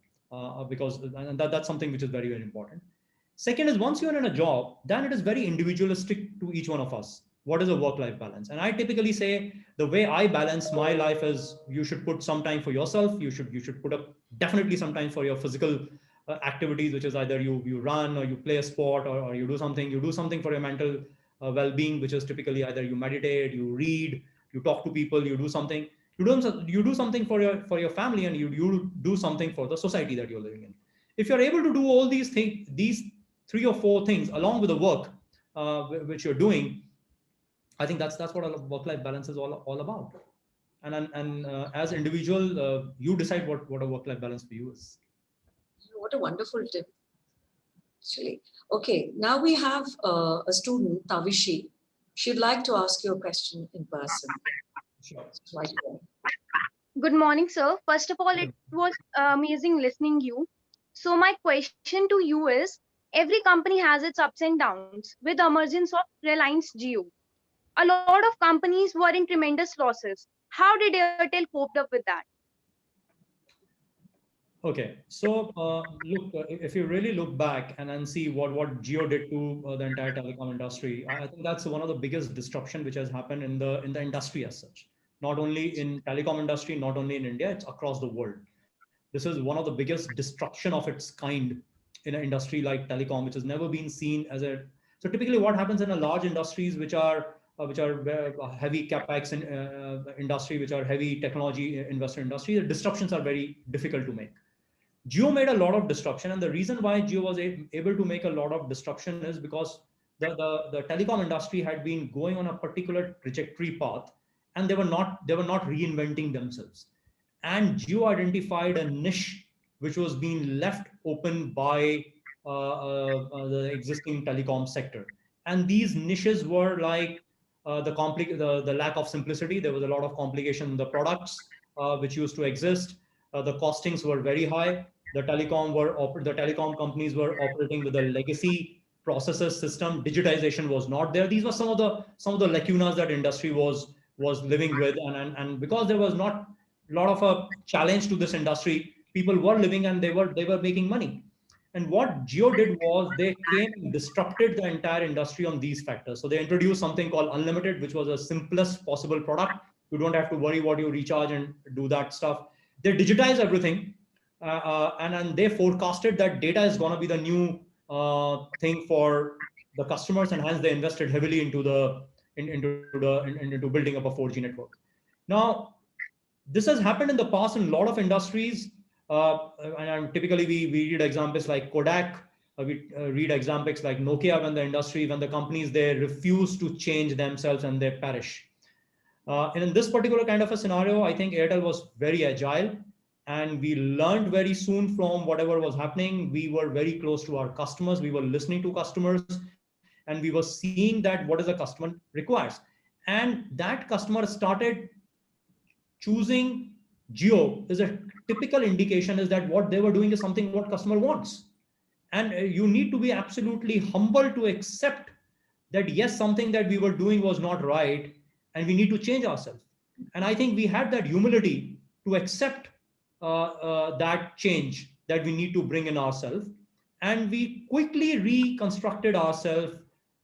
because that's something which is very important. Second is, once you're in a job, then it is very individualistic to each one of us. What is a work-life balance? And I typically say the way I balance my life is you should put some time for yourself. You should put up definitely some time for your physical activities, which is either you run or you play a sport, or you do something for your mental well-being, which is typically either you meditate, you read, you talk to people, you do something for your family, and you do something for the society that you're living in. If you're able to do all these things, these 3 or 4 things along with the work which you're doing, I think that's what a work-life balance is all about. And as individual, you decide what a work-life balance for you is. What a wonderful tip, actually. Okay, now we have a student, Tavishi. She'd like to ask you a question in person. Sure. Right here. Good morning, sir. First of all, it was amazing listening you. So my question to you is, every company has its ups and downs. With the emergence of Reliance Jio, a lot of companies were in tremendous losses. How did Airtel cope up with that? Okay, so look, if you really look back and then see what Geo did to the entire telecom industry, I think that's one of the biggest disruption which has happened in the industry as such. Not only in telecom industry, not only in India, it's across the world. This is one of the biggest destruction of its kind in an industry like telecom, which has never been seen as a. So typically, what happens in a large industries which are heavy capex in industry, which are heavy technology investor industry, the disruptions are very difficult to make. Geo made a lot of disruption, and the reason why Geo was able to make a lot of disruption is because the telecom industry had been going on a particular trajectory path, and they were not reinventing themselves. And Geo identified a niche which was being left open by the existing telecom sector. And these niches were like the lack of simplicity. There was a lot of complication in the products which used to exist. The costings were very high. The telecom companies were operating with a legacy processes system. Digitization was not there. These were some of the lacunas that industry was living with, and because there was not a lot of a challenge to this industry, people were living and they were making money. And what Geo did was they came and disrupted the entire industry on these factors. So they introduced something called Unlimited, which was the simplest possible product. You don't have to worry what you recharge and do that stuff. They digitized everything, and they forecasted that data is going to be the new thing for the customers, and hence they invested heavily into building up a 4G network. Now, this has happened in the past in a lot of industries, and typically we read examples like Kodak, we read examples like Nokia, when the companies, they refuse to change themselves and they perish. And in this particular kind of a scenario, I think Airtel was very agile and we learned very soon from whatever was happening. We were very close to our customers. We were listening to customers and we were seeing that what is a customer requires. And that customer started choosing Geo is a typical indication is that what they were doing is something what customer wants. And you need to be absolutely humble to accept that yes, something that we were doing was not right and we need to change ourselves. And I think we had that humility to accept that change that we need to bring in ourselves. And we quickly reconstructed ourselves,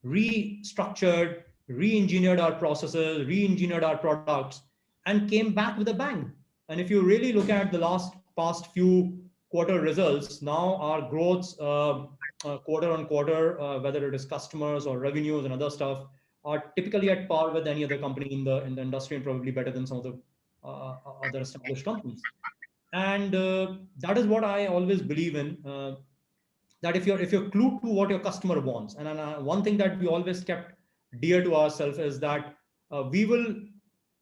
restructured, re-engineered our processes, re-engineered our products, and came back with a bang. And if you really look at the past few quarter results, now our growths quarter on quarter, whether it is customers or revenues and other stuff, are typically at par with any other company in the industry and probably better than some of the other established companies. And that is what I always believe in. That if you're glued to what your customer wants, and one thing that we always kept dear to ourselves is that we will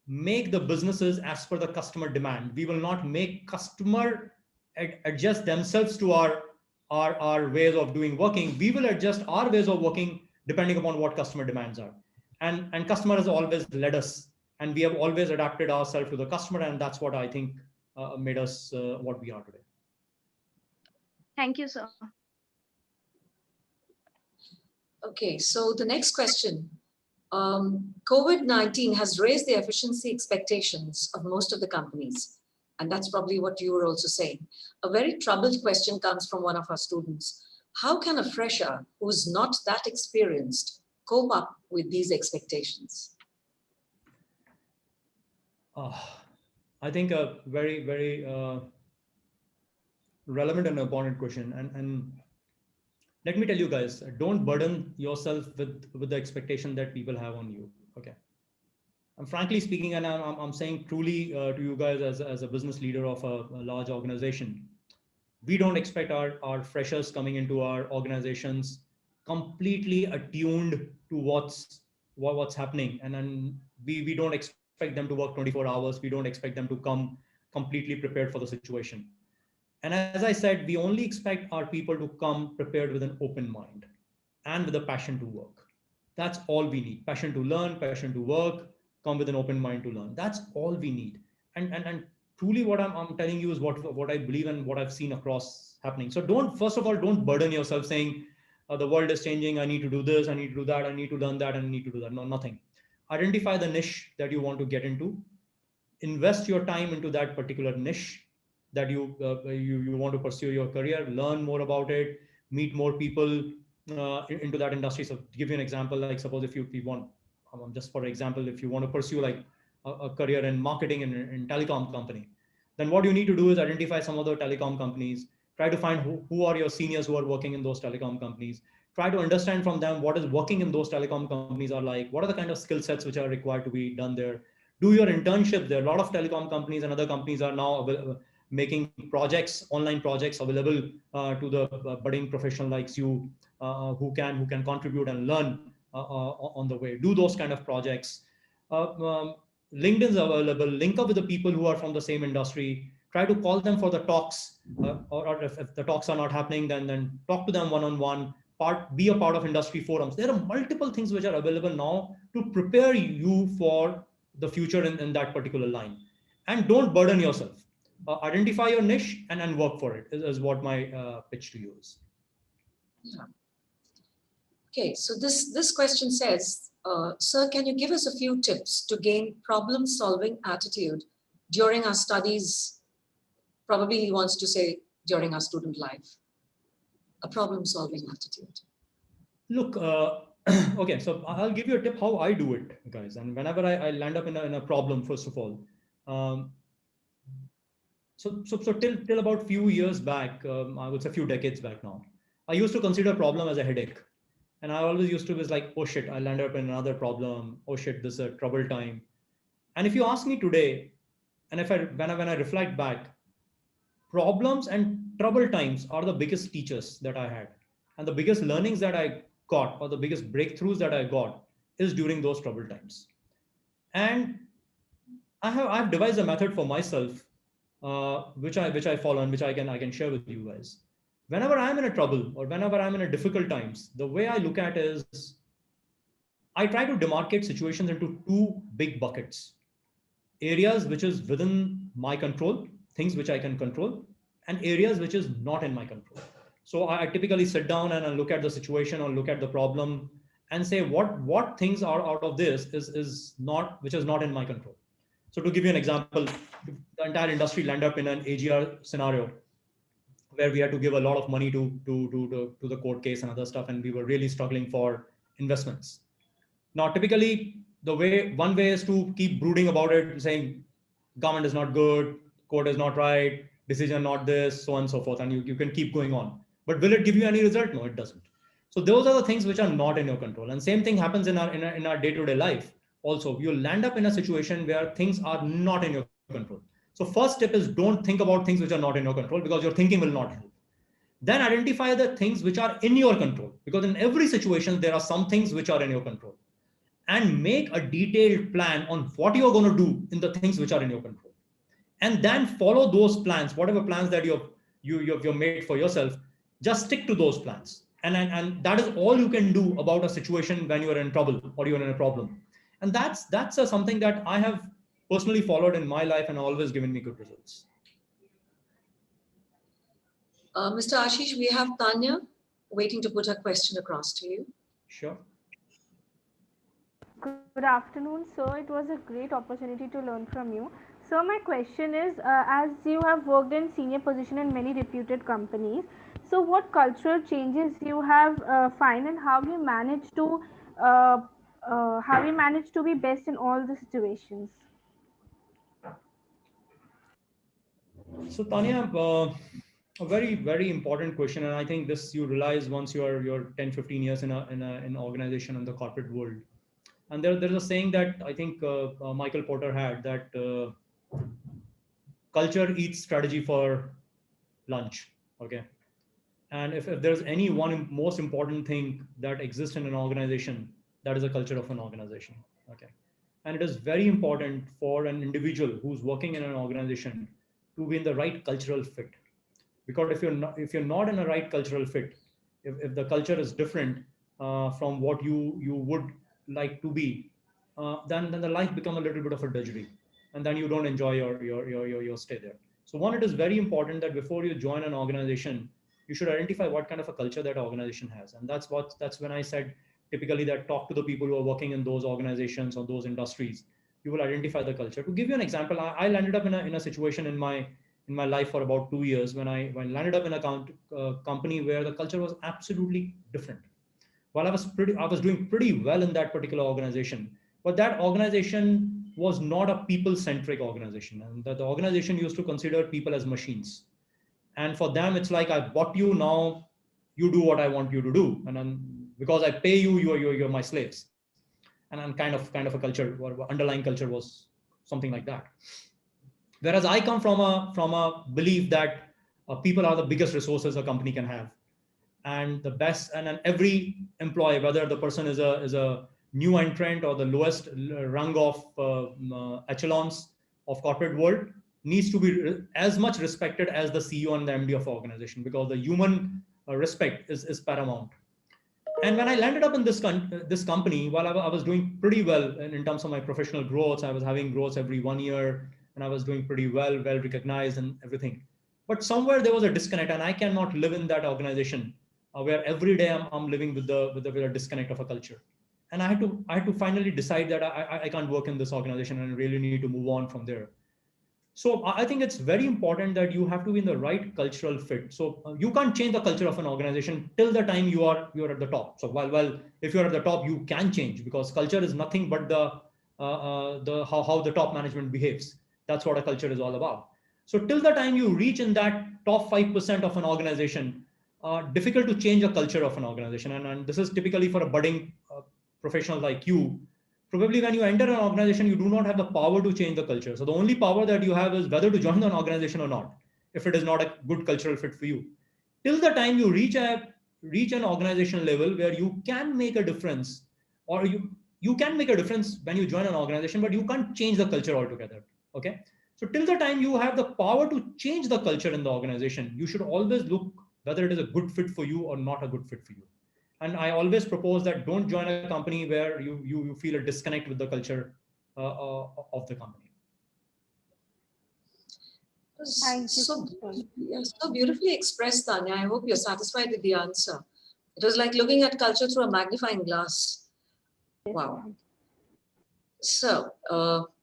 make the businesses as per the customer demand. We will not make customer adjust themselves to our ways of doing working. We will adjust our ways of working depending upon what customer demands are. And customer has always led us, and we have always adapted ourselves to the customer, and that's what I think made us what we are today. Thank you, sir. Okay, so the next question. COVID-19 has raised the efficiency expectations of most of the companies. And that's probably what you were also saying. A very troubled question comes from one of our students. How can a fresher who's not that experienced cope up with these expectations? I think a very, very relevant and important question. And let me tell you guys, don't burden yourself with the expectation that people have on you. Okay. And frankly speaking, and I'm saying truly to you guys as a business leader of a large organization, we don't expect our freshers coming into our organizations completely attuned to what's happening. And then we don't expect them to work 24 hours. We don't expect them to come completely prepared for the situation. And as I said, we only expect our people to come prepared with an open mind and with a passion to work. That's all we need. Passion to learn, passion to work, come with an open mind to learn. That's all we need. And truly what I'm telling you is what I believe and what I've seen across happening. So first of all, don't burden yourself saying the world is changing. I need to do this. I need to do that. I need to learn that. And I need to do that. No, nothing. Identify the niche that you want to get into. Invest your time into that particular niche that you want to pursue your career, learn more about it, meet more people into that industry. So to give you an example, like suppose if you want, just for example, if you want to pursue like a career in marketing in telecom company, then what you need to do is identify some other telecom companies, try to find who are your seniors who are working in those telecom companies, try to understand from them what is working in those telecom companies are like, what are the kind of skill sets which are required to be done there. Do your internship there. A lot of telecom companies and other companies are now making projects, online projects available to the budding professional like you who can contribute and learn on the way. Do those kind of projects. LinkedIn is available. Link up with the people who are from the same industry. Try to call them for the talks, or if the talks are not happening, then talk to them one-on-one. Be a part of industry forums. There are multiple things which are available now to prepare you for the future in that particular line. And don't burden yourself. Identify your niche and work for it is what my pitch to you is. Yeah. Okay, so this question says, sir, can you give us a few tips to gain problem-solving attitude during our studies? Probably he wants to say during our student life. A problem-solving attitude. Look, okay, so I'll give you a tip how I do it, guys. And whenever I land up in a problem, first of all, so till about few years back, I would say a few decades back now, I used to consider problem as a headache. And I always used to be like, oh shit, I landed up in another problem. Oh shit, this is a trouble time. And if you ask me today, and when I reflect back, problems and trouble times are the biggest teachers that I had. And the biggest learnings that I got, or the biggest breakthroughs that I got, is during those troubled times. And I've devised a method for myself, which I follow and which I can share with you guys. Whenever I'm in a trouble or whenever I'm in a difficult times, the way I look at is I try to demarcate situations into two big buckets: areas which is within my control, things which I can control, and areas which is not in my control. So I typically sit down and I look at the situation or look at the problem and say what things are out of this is not, which is not in my control. So to give you an example, if the entire industry land up in an AGR scenario where we had to give a lot of money to the court case and other stuff, and we were really struggling for investments. Now, typically, one way is to keep brooding about it, saying government is not good, court is not right, decision not this, so on and so forth, and you can keep going on. But will it give you any result? No, it doesn't. So those are the things which are not in your control. And same thing happens in our day-to-day life. Also, you'll land up in a situation where things are not in your control. So first step is don't think about things which are not in your control, because your thinking will not help. Then identify the things which are in your control, because in every situation there are some things which are in your control, and make a detailed plan on what you're going to do in the things which are in your control, and then follow those plans, whatever plans that you've made for yourself. Just stick to those plans, and that is all you can do about a situation when you are in trouble or you're in a problem. And that's something that I have personally followed in my life and always given me good results. Mr. Ashish, we have Tanya waiting to put her question across to you. Sure. Good afternoon, sir. It was a great opportunity to learn from you. So my question is, as you have worked in senior position in many reputed companies, so what cultural changes you have find, and how you manage to be best in all the situations? So Tanya, a very, very important question, and I think this you realize once you're 10, 15 years in an organization in the corporate world. And there's a saying that I think Michael Porter had, that culture eats strategy for lunch. Okay. And if there's any one most important thing that exists in an organization, that is a culture of an organization. Okay. And it is very important for an individual who's working in an organization to be in the right cultural fit. Because if you're not in a right cultural fit, if the culture is different from what you would like to be, then the life becomes a little bit of a drudgery, and then you don't enjoy your stay there. So one, it is very important that before you join an organization, you should identify what kind of a culture that organization has. And that's when I said typically that talk to the people who are working in those organizations or those industries. You will identify the culture. To give you an example, I landed up in a situation in my life for about 2 years when I landed up in a company where the culture was absolutely different. While I was doing pretty well in that particular organization, but that organization was not a people-centric organization, and the organization used to consider people as machines. And for them, it's like, I bought you, now you do what I want you to do, and then because I pay you, you're my slaves. And then kind of a culture, or underlying culture was something like that. Whereas I come from a belief that people are the biggest resources a company can have, and the best, and then every employee, whether the person is a new entrant or the lowest rung of echelons of corporate world, needs to be as much respected as the CEO and the MD of the organization, because the human respect is paramount. And when I landed up in this company, while I was doing pretty well in terms of my professional growth, I was having growth every 1 year, and I was doing pretty well recognized and everything. But somewhere there was a disconnect, and I cannot live in that organization where every day I'm living with a disconnect of a culture. And I had to finally decide that I can't work in this organization, and I really need to move on from there. So I think it's very important that you have to be in the right cultural fit. So you can't change the culture of an organization till the time you're at the top. So while if you're at the top, you can change, because culture is nothing but the how the top management behaves. That's what a culture is all about. So till the time you reach in that top 5% of an organization, difficult to change a culture of an organization. And this is typically for a budding professional like you. Probably when you enter an organization, you do not have the power to change the culture. So the only power that you have is whether to join an organization or not, if it is not a good cultural fit for you. Till the time you reach a reach an organizational level where you can make a difference, or you can make a difference when you join an organization, but you can't change the culture altogether. Okay. So till the time you have the power to change the culture in the organization, you should always look whether it is a good fit for you or not a good fit for you. And I always propose that don't join a company where you feel a disconnect with the culture of the company. Thank you So, so much. yeah, so beautifully expressed, Tanya. I hope you're satisfied with the answer. It was like looking at culture through a magnifying glass. Yes, Wow. ma'am. So,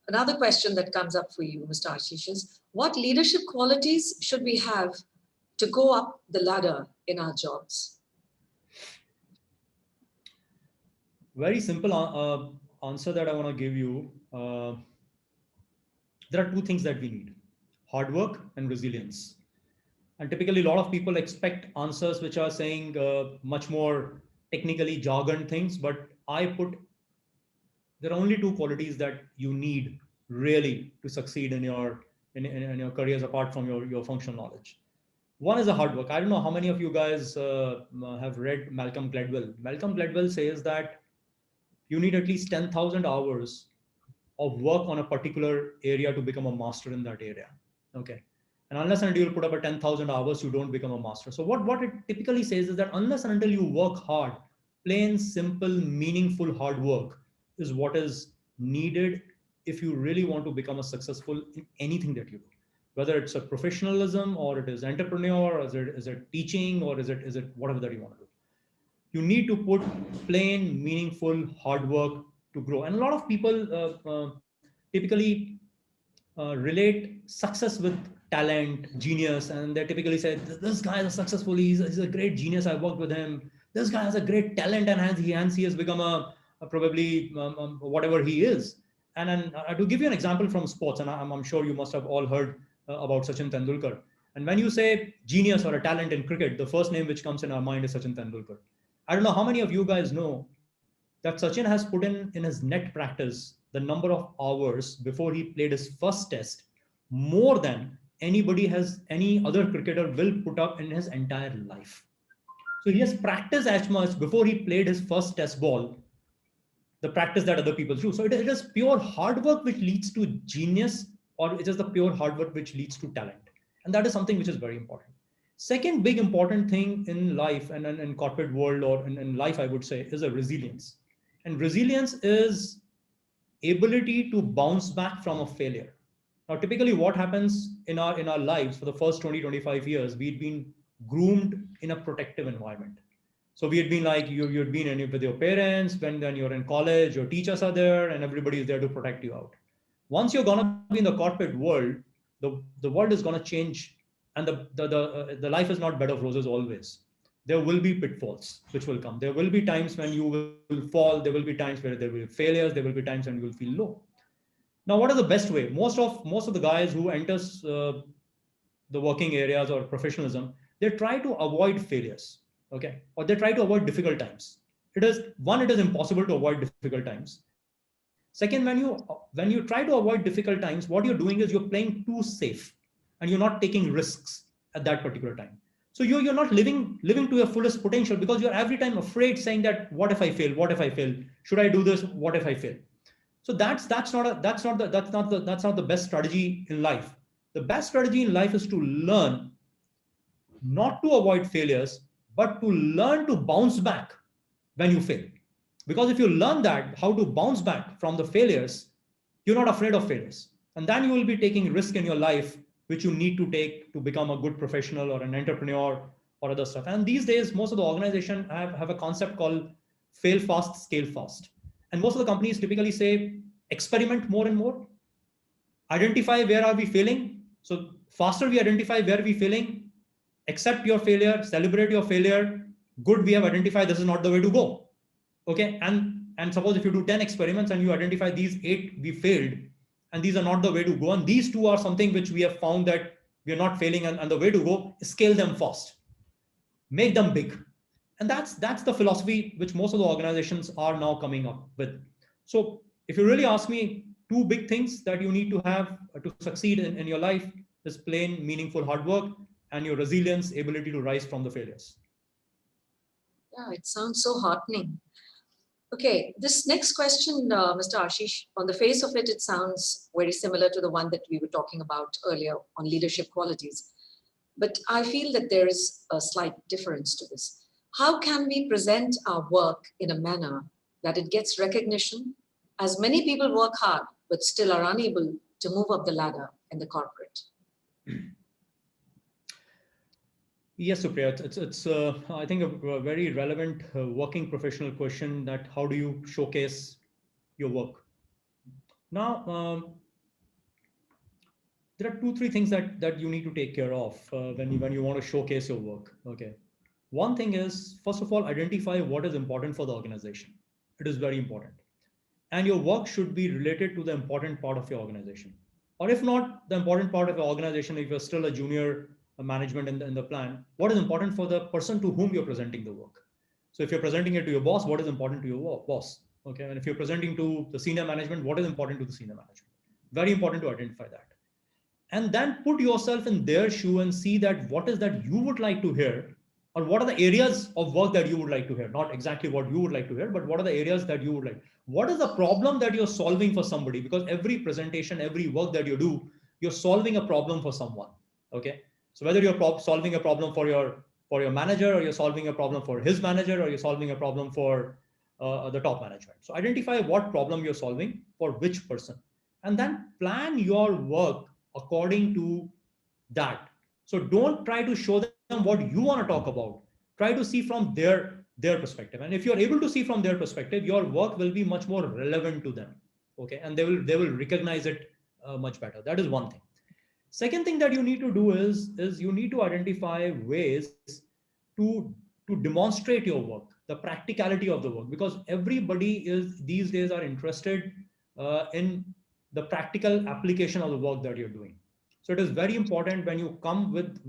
another question that comes up for you, Mr. Ashish, is what leadership qualities should we have to go up the ladder in our jobs? Very simple answer that I want to give you. There are two things that we need: hard work and resilience. And typically, a lot of people expect answers which are saying much more technically jargon things, but I put there are only two qualities that you need really to succeed in in your careers apart from your functional knowledge. One is a hard work. I don't know how many of you guys have read Malcolm Gladwell. Malcolm Gladwell says that you need at least 10,000 hours of work on a particular area to become a master in that area. Okay. And unless and until you put up a 10,000 hours, you don't become a master. So what it typically says is that unless and until you work hard, plain, simple, meaningful hard work is what is needed if you really want to become a successful in anything that you do. Whether it's a professionalism or it is entrepreneur, or is it teaching, or is it whatever that you want to do. You need to put plain, meaningful hard work to grow. And a lot of people typically relate success with talent, genius, and they typically say, "This guy is successful. He's a great genius. I worked with him. This guy has a great talent, and he has become a probably whatever he is." And to give you an example from sports, and I'm sure you must have all heard about Sachin Tendulkar. And when you say genius or a talent in cricket, the first name which comes in our mind is Sachin Tendulkar. I don't know how many of you guys know that Sachin has put in his net practice the number of hours before he played his first test more than any other cricketer will put up in his entire life. So he has practiced as much before he played his first test ball, the practice that other people do. So it is pure hard work which leads to genius, or it is the pure hard work which leads to talent. And that is something which is very important. Second big important thing in life and in corporate world or in life, I would say, is a resilience. And resilience is ability to bounce back from a failure. Now, typically what happens in our lives for the first 20-25 years, we'd been groomed in a protective environment. So we had been like, you'd been with your parents, when you're in college, your teachers are there and everybody is there to protect you out. Once you're gonna be in the corporate world, the world is gonna change, and the life is not bed of roses always. There will be pitfalls which will come. There will be times when you will fall. There will be times where there will be failures. There will be times when you will feel low. Now, what is the best way? Most of the guys who enters the working areas or professionalism, they try to avoid failures, okay, or they try to avoid difficult times. It is impossible to avoid difficult times. Second, when you try to avoid difficult times, what you're doing is you're playing too safe, and you're not taking risks at that particular time. So you're not living to your fullest potential, because you're every time afraid, saying that what if I fail? What if I fail? Should I do this? What if I fail? So that's not the best strategy in life. The best strategy in life is to learn not to avoid failures, but to learn to bounce back when you fail. Because if you learn that how to bounce back from the failures, you're not afraid of failures. And then you will be taking risk in your life, which you need to take to become a good professional or an entrepreneur or other stuff. And these days, most of the organizations have a concept called fail fast, scale fast. And most of the companies typically say, experiment more and more, identify where are we failing. So faster we identify where we failing, accept your failure, celebrate your failure. Good, we have identified this is not the way to go. Okay, and suppose if you do 10 experiments and you identify these 8 we failed, and these are not the way to go, and these 2 are something which we have found that we are not failing, and the way to go is scale them fast, make them big. And that's the philosophy which most of the organizations are now coming up with. So if you really ask me, 2 big things that you need to have to succeed in your life is plain, meaningful hard work, and your resilience, ability to rise from the failures. Yeah, it sounds so heartening. Okay, this next question, Mr. Ashish, on the face of it, it sounds very similar to the one that we were talking about earlier on leadership qualities. But I feel that there is a slight difference to this. How can we present our work in a manner that it gets recognition, as many people work hard but still are unable to move up the ladder in the corporate? Yes, Supriya, it's I think a very relevant working professional question, that how do you showcase your work? Now, there are two, three things that you need to take care of when you want to showcase your work. Okay. One thing is, first of all, identify what is important for the organization. It is very important. And your work should be related to the important part of your organization. Or if not the important part of your organization, if you're still a junior management in the plan, what is important for the person to whom you're presenting the work? So if you're presenting it to your boss, what is important to your boss? Okay. And if you're presenting to the senior management, what is important to the senior management? Very important to identify that. And then put yourself in their shoe and see that what is that you would like to hear, or what are the areas of work that you would like to hear. Not exactly what you would like to hear, but what are the areas that you would like. What is the problem that you're solving for somebody? Because every presentation, every work that you do, you're solving a problem for someone. Okay. So whether you're solving a problem for your manager, or you're solving a problem for his manager, or you're solving a problem for the top management. So identify what problem you're solving for which person, and then plan your work according to that. So don't try to show them what you want to talk about. Try to see from their perspective. And if you're able to see from their perspective, your work will be much more relevant to them. Okay. And they will recognize it much better. That is one thing. Second thing that you need to do is you need to identify ways to to demonstrate your work, the practicality of the work, because everybody is these days are interested in the practical application of the work that you're doing. So it is very important when you come with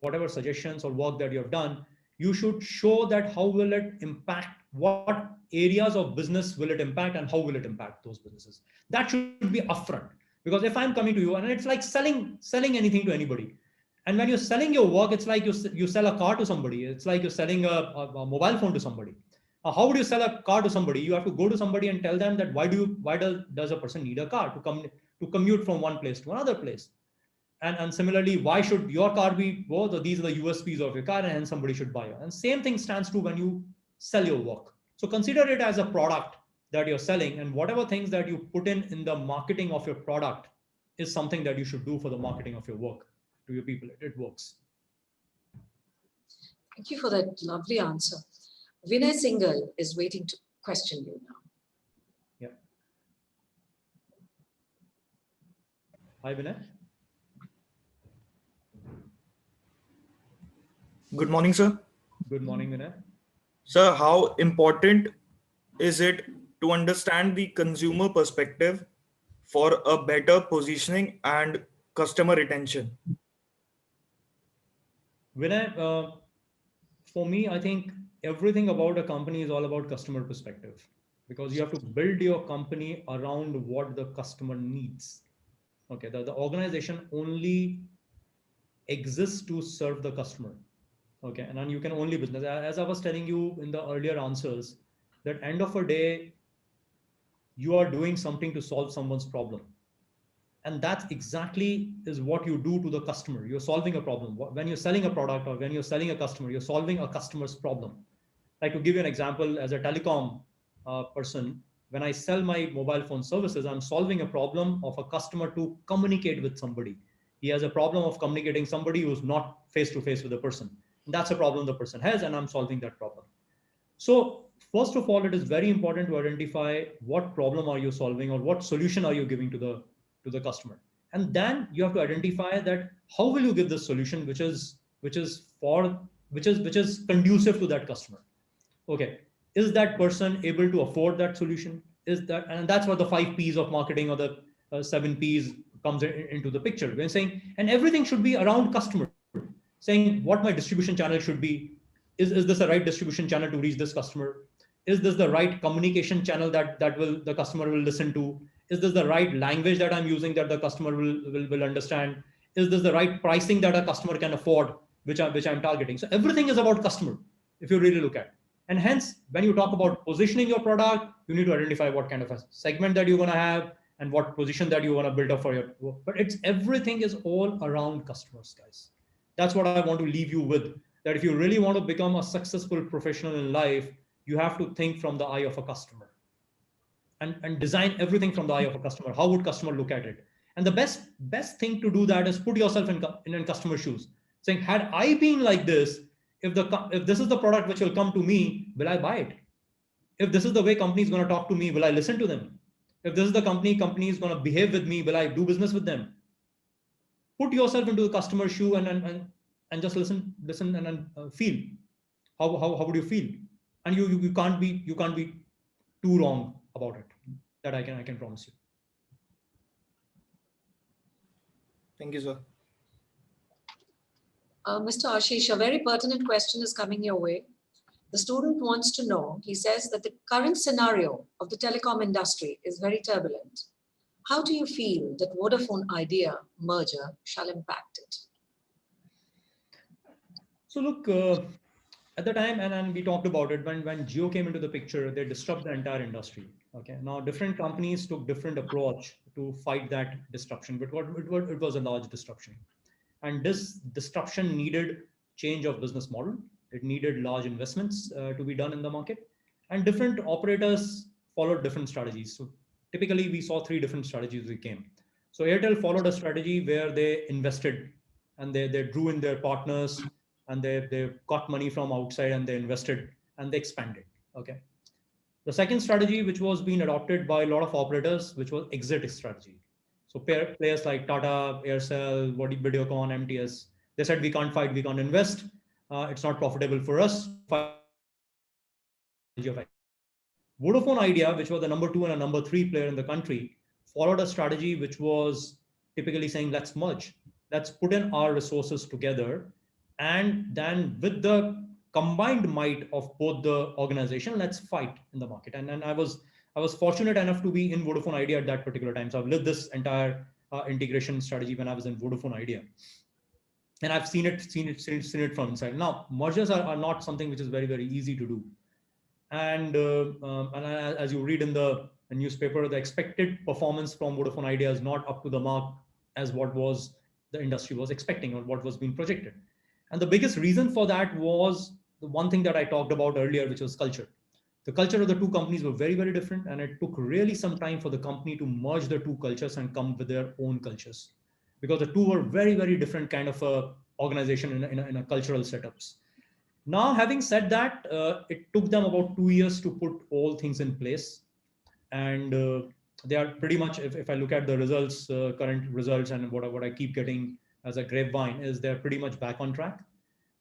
whatever suggestions or work that you have done, you should show that how will it impact, what areas of business will it impact, and how will it impact those businesses. That should be upfront. Because if I'm coming to you, and it's like selling anything to anybody, and when you're selling your work, it's like you sell a car to somebody. It's like you're selling a mobile phone to somebody. How would you sell a car to somebody? You have to go to somebody and tell them that why does a person need a car to commute from one place to another place? And similarly, why should your car be both? Or these are the USPs of your car, and hence somebody should buy it. And same thing stands true when you sell your work. So consider it as a product that you're selling, and whatever things that you put in the marketing of your product is something that you should do for the marketing of your work to your people. It works. Thank you for that lovely answer. Vinay Singhal is waiting to question you now. Yeah. Hi, Vinay. Good morning, sir. Good morning, Vinay. Sir, how important is it to understand the consumer perspective for a better positioning and customer retention? Vinay, for me, I think everything about a company is all about customer perspective, because you have to build your company around what the customer needs. Okay, the organization only exists to serve the customer. Okay, and then you can only business, as I was telling you in the earlier answers, that end of a day, you are doing something to solve someone's problem. And that exactly is what you do to the customer. You're solving a problem. When you're selling a product or when you're selling a customer, you're solving a customer's problem. Like, to give you an example, as a telecom person, when I sell my mobile phone services, I'm solving a problem of a customer to communicate with somebody. He has a problem of communicating somebody who's not face to face with a person. And that's a problem the person has, and I'm solving that problem. So first of all, it is very important to identify what problem are you solving, or what solution are you giving to the customer. And then you have to identify that how will you give this solution which is conducive to that customer. Okay, is that person able to afford that solution? And that's what the 5 P's of marketing, or the 7 P's comes into the picture. We're saying, and everything should be around customer, saying what my distribution channel should be. Is this the right distribution channel to reach this customer? Is this the right communication channel that the customer will listen to? Is this the right language that I'm using that the customer will understand? Is this the right pricing that a customer can afford, which I'm targeting? So everything is about customer, if you really look at. And hence, when you talk about positioning your product, you need to identify what kind of a segment that you're going to have and what position that you want to build up for your work. But it's everything is all around customers, guys. That's what I want to leave you with. That if you really want to become a successful professional in life, you have to think from the eye of a customer and design everything from the eye of a customer. How would customer look at it? And the best thing to do that is put yourself in customer shoes, saying, had I been like this, if this is the product which will come to me, will I buy it? If this is the way company is going to talk to me, will I listen to them? If this is the company is going to behave with me, will I do business with them? Put yourself into the customer shoe and just listen and feel. How would you feel? And you can't be too wrong about it. That I can promise you. Thank you, sir. Mr. Ashish, a very pertinent question is coming your way. The student wants to know, he says that the current scenario of the telecom industry is very turbulent. How do you feel that Vodafone Idea merger shall impact it? So look, at the time, and we talked about it, when Jio came into the picture, they disrupted the entire industry. Okay, now different companies took different approach to fight that disruption, but it was a large disruption. And this disruption needed change of business model. It needed large investments to be done in the market. And different operators followed different strategies. So typically we saw three different strategies we came. So Airtel followed a strategy where they invested and they drew in their partners and they got money from outside and they invested and they expanded. Okay. The second strategy, which was being adopted by a lot of operators, which was exit strategy. So players like Tata, Airtel, Videocon, MTS, they said we can't fight, we can't invest. It's not profitable for us. Vodafone Idea, which was the number 2 and a number 3 player in the country, followed a strategy which was typically saying, let's merge, let's put in our resources together. And then with the combined might of both the organization, let's fight in the market. And I was fortunate enough to be in Vodafone Idea at that particular time. So I've lived this entire integration strategy when I was in Vodafone Idea. And I've seen it from inside. Now, mergers are not something which is very, very easy to do. And as you read in the newspaper, the expected performance from Vodafone Idea is not up to the mark as what was the industry was expecting or what was being projected. And the biggest reason for that was the one thing that I talked about earlier, which was culture. The culture of the two companies were very, very different. And it took really some time for the company to merge the two cultures and come with their own cultures, because the two were very, very different kind of a organization in a cultural setups. Now, having said that, it took them about 2 years to put all things in place. And they are pretty much, if I look at the results, current results, and what I keep getting as a grapevine is they're pretty much back on track.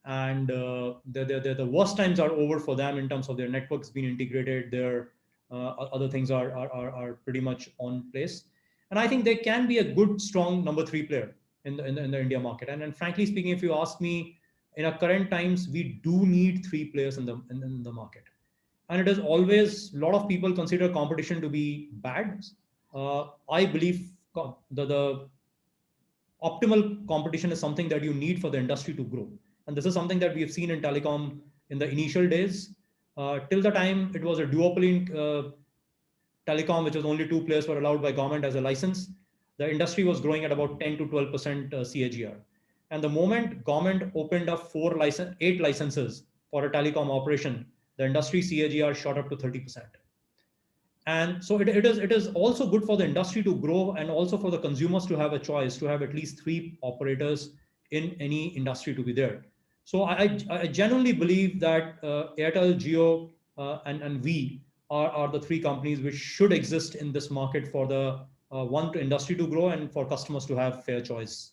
And the worst times are over for them in terms of their networks being integrated. Their other things are pretty much on place. And I think they can be a good, strong number 3 player in the India market. And frankly speaking, if you ask me, in our current times, we do need 3 players in the market. And it is always, a lot of people consider competition to be bad. I believe the optimal competition is something that you need for the industry to grow. And this is something that we have seen in telecom in the initial days. Till the time it was a duopoly telecom, which was only 2 players were allowed by government as a license. The industry was growing at about 10 to 12% CAGR. And the moment government opened up 8 licenses for a telecom operation, the industry CAGR shot up to 30%. And so it is also good for the industry to grow and also for the consumers to have a choice to have at least 3 operators in any industry to be there. So I genuinely believe that Airtel, Jio, and we are the 3 companies which should exist in this market for the industry to grow and for customers to have fair choice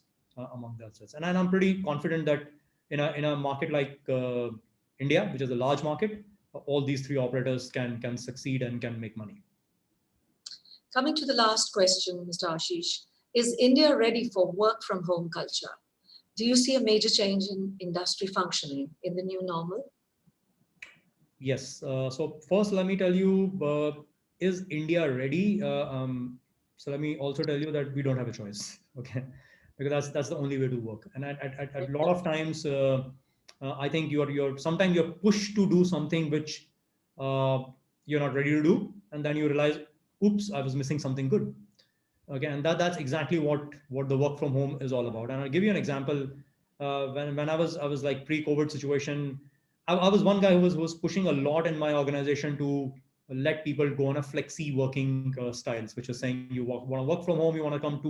among themselves. And I'm pretty confident that in a market like India, which is a large market, all these 3 operators can succeed and can make money. Coming to the last question, Mr. Ashish, is India ready for work from home culture? Do you see a major change in industry functioning in the new normal? Yes. So first, let me tell you, is India ready? So let me also tell you that we don't have a choice. Okay. Because that's the only way to work. And at a lot of times, I think sometimes you're pushed to do something which you're not ready to do, and then you realize, oops, I was missing something good. Okay, and that's exactly what the work from home is all about. And I'll give you an example. When I was like pre-COVID situation, I was one guy who was pushing a lot in my organization to let people go on a flexi working styles, which is saying you want to work from home, you want to come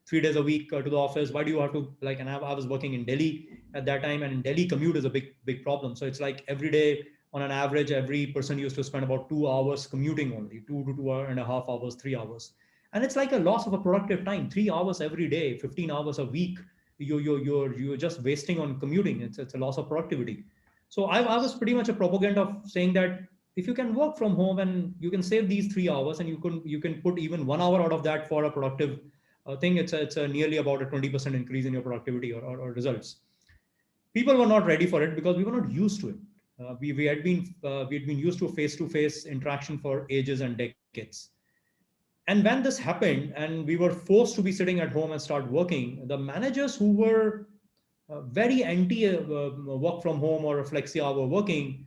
3 days a week to the office. Why do you have to like? And I was working in Delhi at that time, and in Delhi commute is a big problem. So it's like every day on an average, every person used to spend about 2 hours commuting only, 2 to 2.5 hours, 3 hours. And it's like a loss of a productive time. 3 hours every day, 15 hours a week, you're just wasting on commuting. It's a loss of productivity. So I was pretty much a propaganda of saying that if you can work from home and you can save these 3 hours, and you can put even 1 hour out of that for a productive thing, it's a nearly about a 20% increase in your productivity or results. People were not ready for it because we were not used to it. We had been used to face interaction for ages and decades. And when this happened and we were forced to be sitting at home and start working, the managers who were very anti work from home or flexi hour working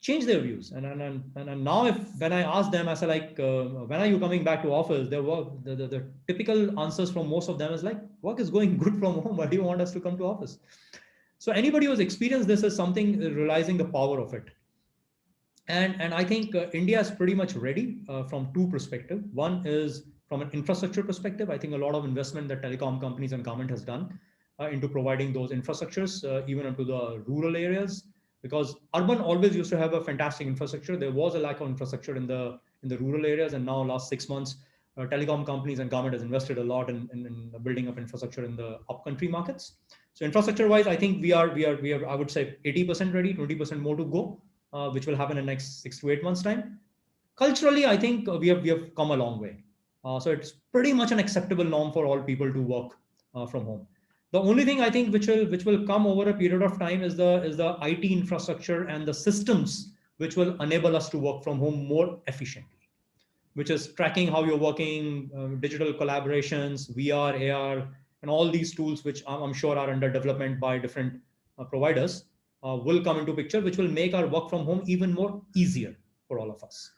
changed their views. And now when I ask them, I say like, when are you coming back to office? The typical answers from most of them is like, work is going good from home. Why do you want us to come to office? So anybody who's experienced this is something realizing the power of it. And I think India is pretty much ready from two perspectives. One is from an infrastructure perspective. I think a lot of investment that telecom companies and government has done into providing those infrastructures, even into the rural areas, because urban always used to have a fantastic infrastructure. There was a lack of infrastructure in the rural areas, and now last 6 months, telecom companies and government has invested a lot in building up infrastructure in the upcountry markets. So infrastructure-wise, I think we are I would say 80% ready, 20% more to go. Which will happen in the next 6 to 8 months' time. Culturally, I think we have come a long way. So it's pretty much an acceptable norm for all people to work from home. The only thing I think which will come over a period of time is the IT infrastructure and the systems which will enable us to work from home more efficiently, which is tracking how you're working, digital collaborations, VR, AR, and all these tools, which I'm sure are under development by different providers, will come into picture, which will make our work from home even more easier for all of us.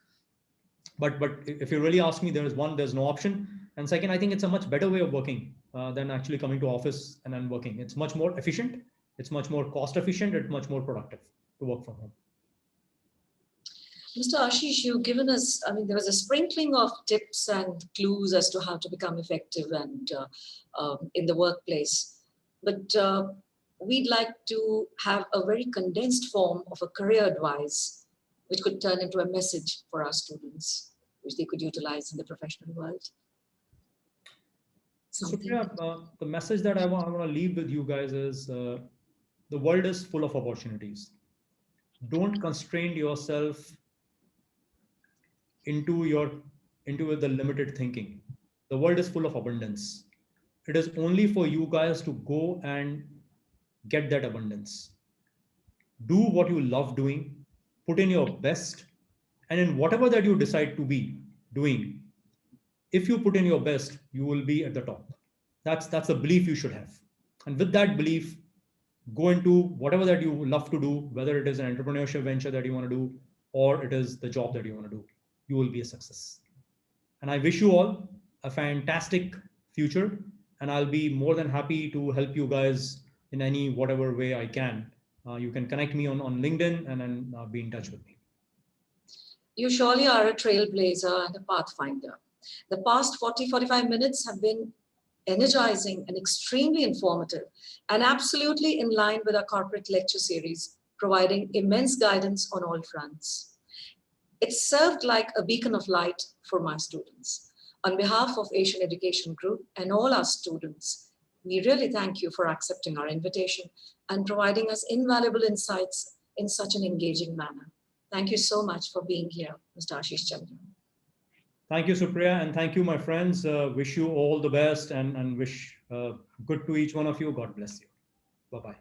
But if you really ask me, there's no option. And second, I think it's a much better way of working than actually coming to office and then working. It's much more efficient. It's much more cost efficient. It's much more productive to work from home. Mr. Ashish, you've given us, I mean, there was a sprinkling of tips and clues as to how to become effective and in the workplace. But we'd like to have a very condensed form of a career advice, which could turn into a message for our students, which they could utilize in the professional world. Supriya, the message that I want to leave with you guys is the world is full of opportunities. Don't constrain yourself into the limited thinking. The world is full of abundance. It is only for you guys to go and get that abundance. Do what you love doing, put in your best, and in whatever that you decide to be doing, if you put in your best, you will be at the top. That's a belief you should have. And with that belief, go into whatever that you love to do, whether it is an entrepreneurship venture that you want to do, or it is the job that you want to do. You will be a success. And I wish you all a fantastic future. And I'll be more than happy to help you guys in any whatever way I can. You can connect me on LinkedIn and then be in touch with me. You surely are a trailblazer and a pathfinder. The past 45 minutes have been energizing and extremely informative, and absolutely in line with our corporate lecture series, providing immense guidance on all fronts. It served like a beacon of light for my students. On behalf of Asian Education Group and all our students, we really thank you for accepting our invitation and providing us invaluable insights in such an engaging manner. Thank you so much for being here, Mr. Ashish Chandra. Thank you, Supriya, and thank you, my friends. Wish you all the best and wish good to each one of you. God bless you. Bye-bye.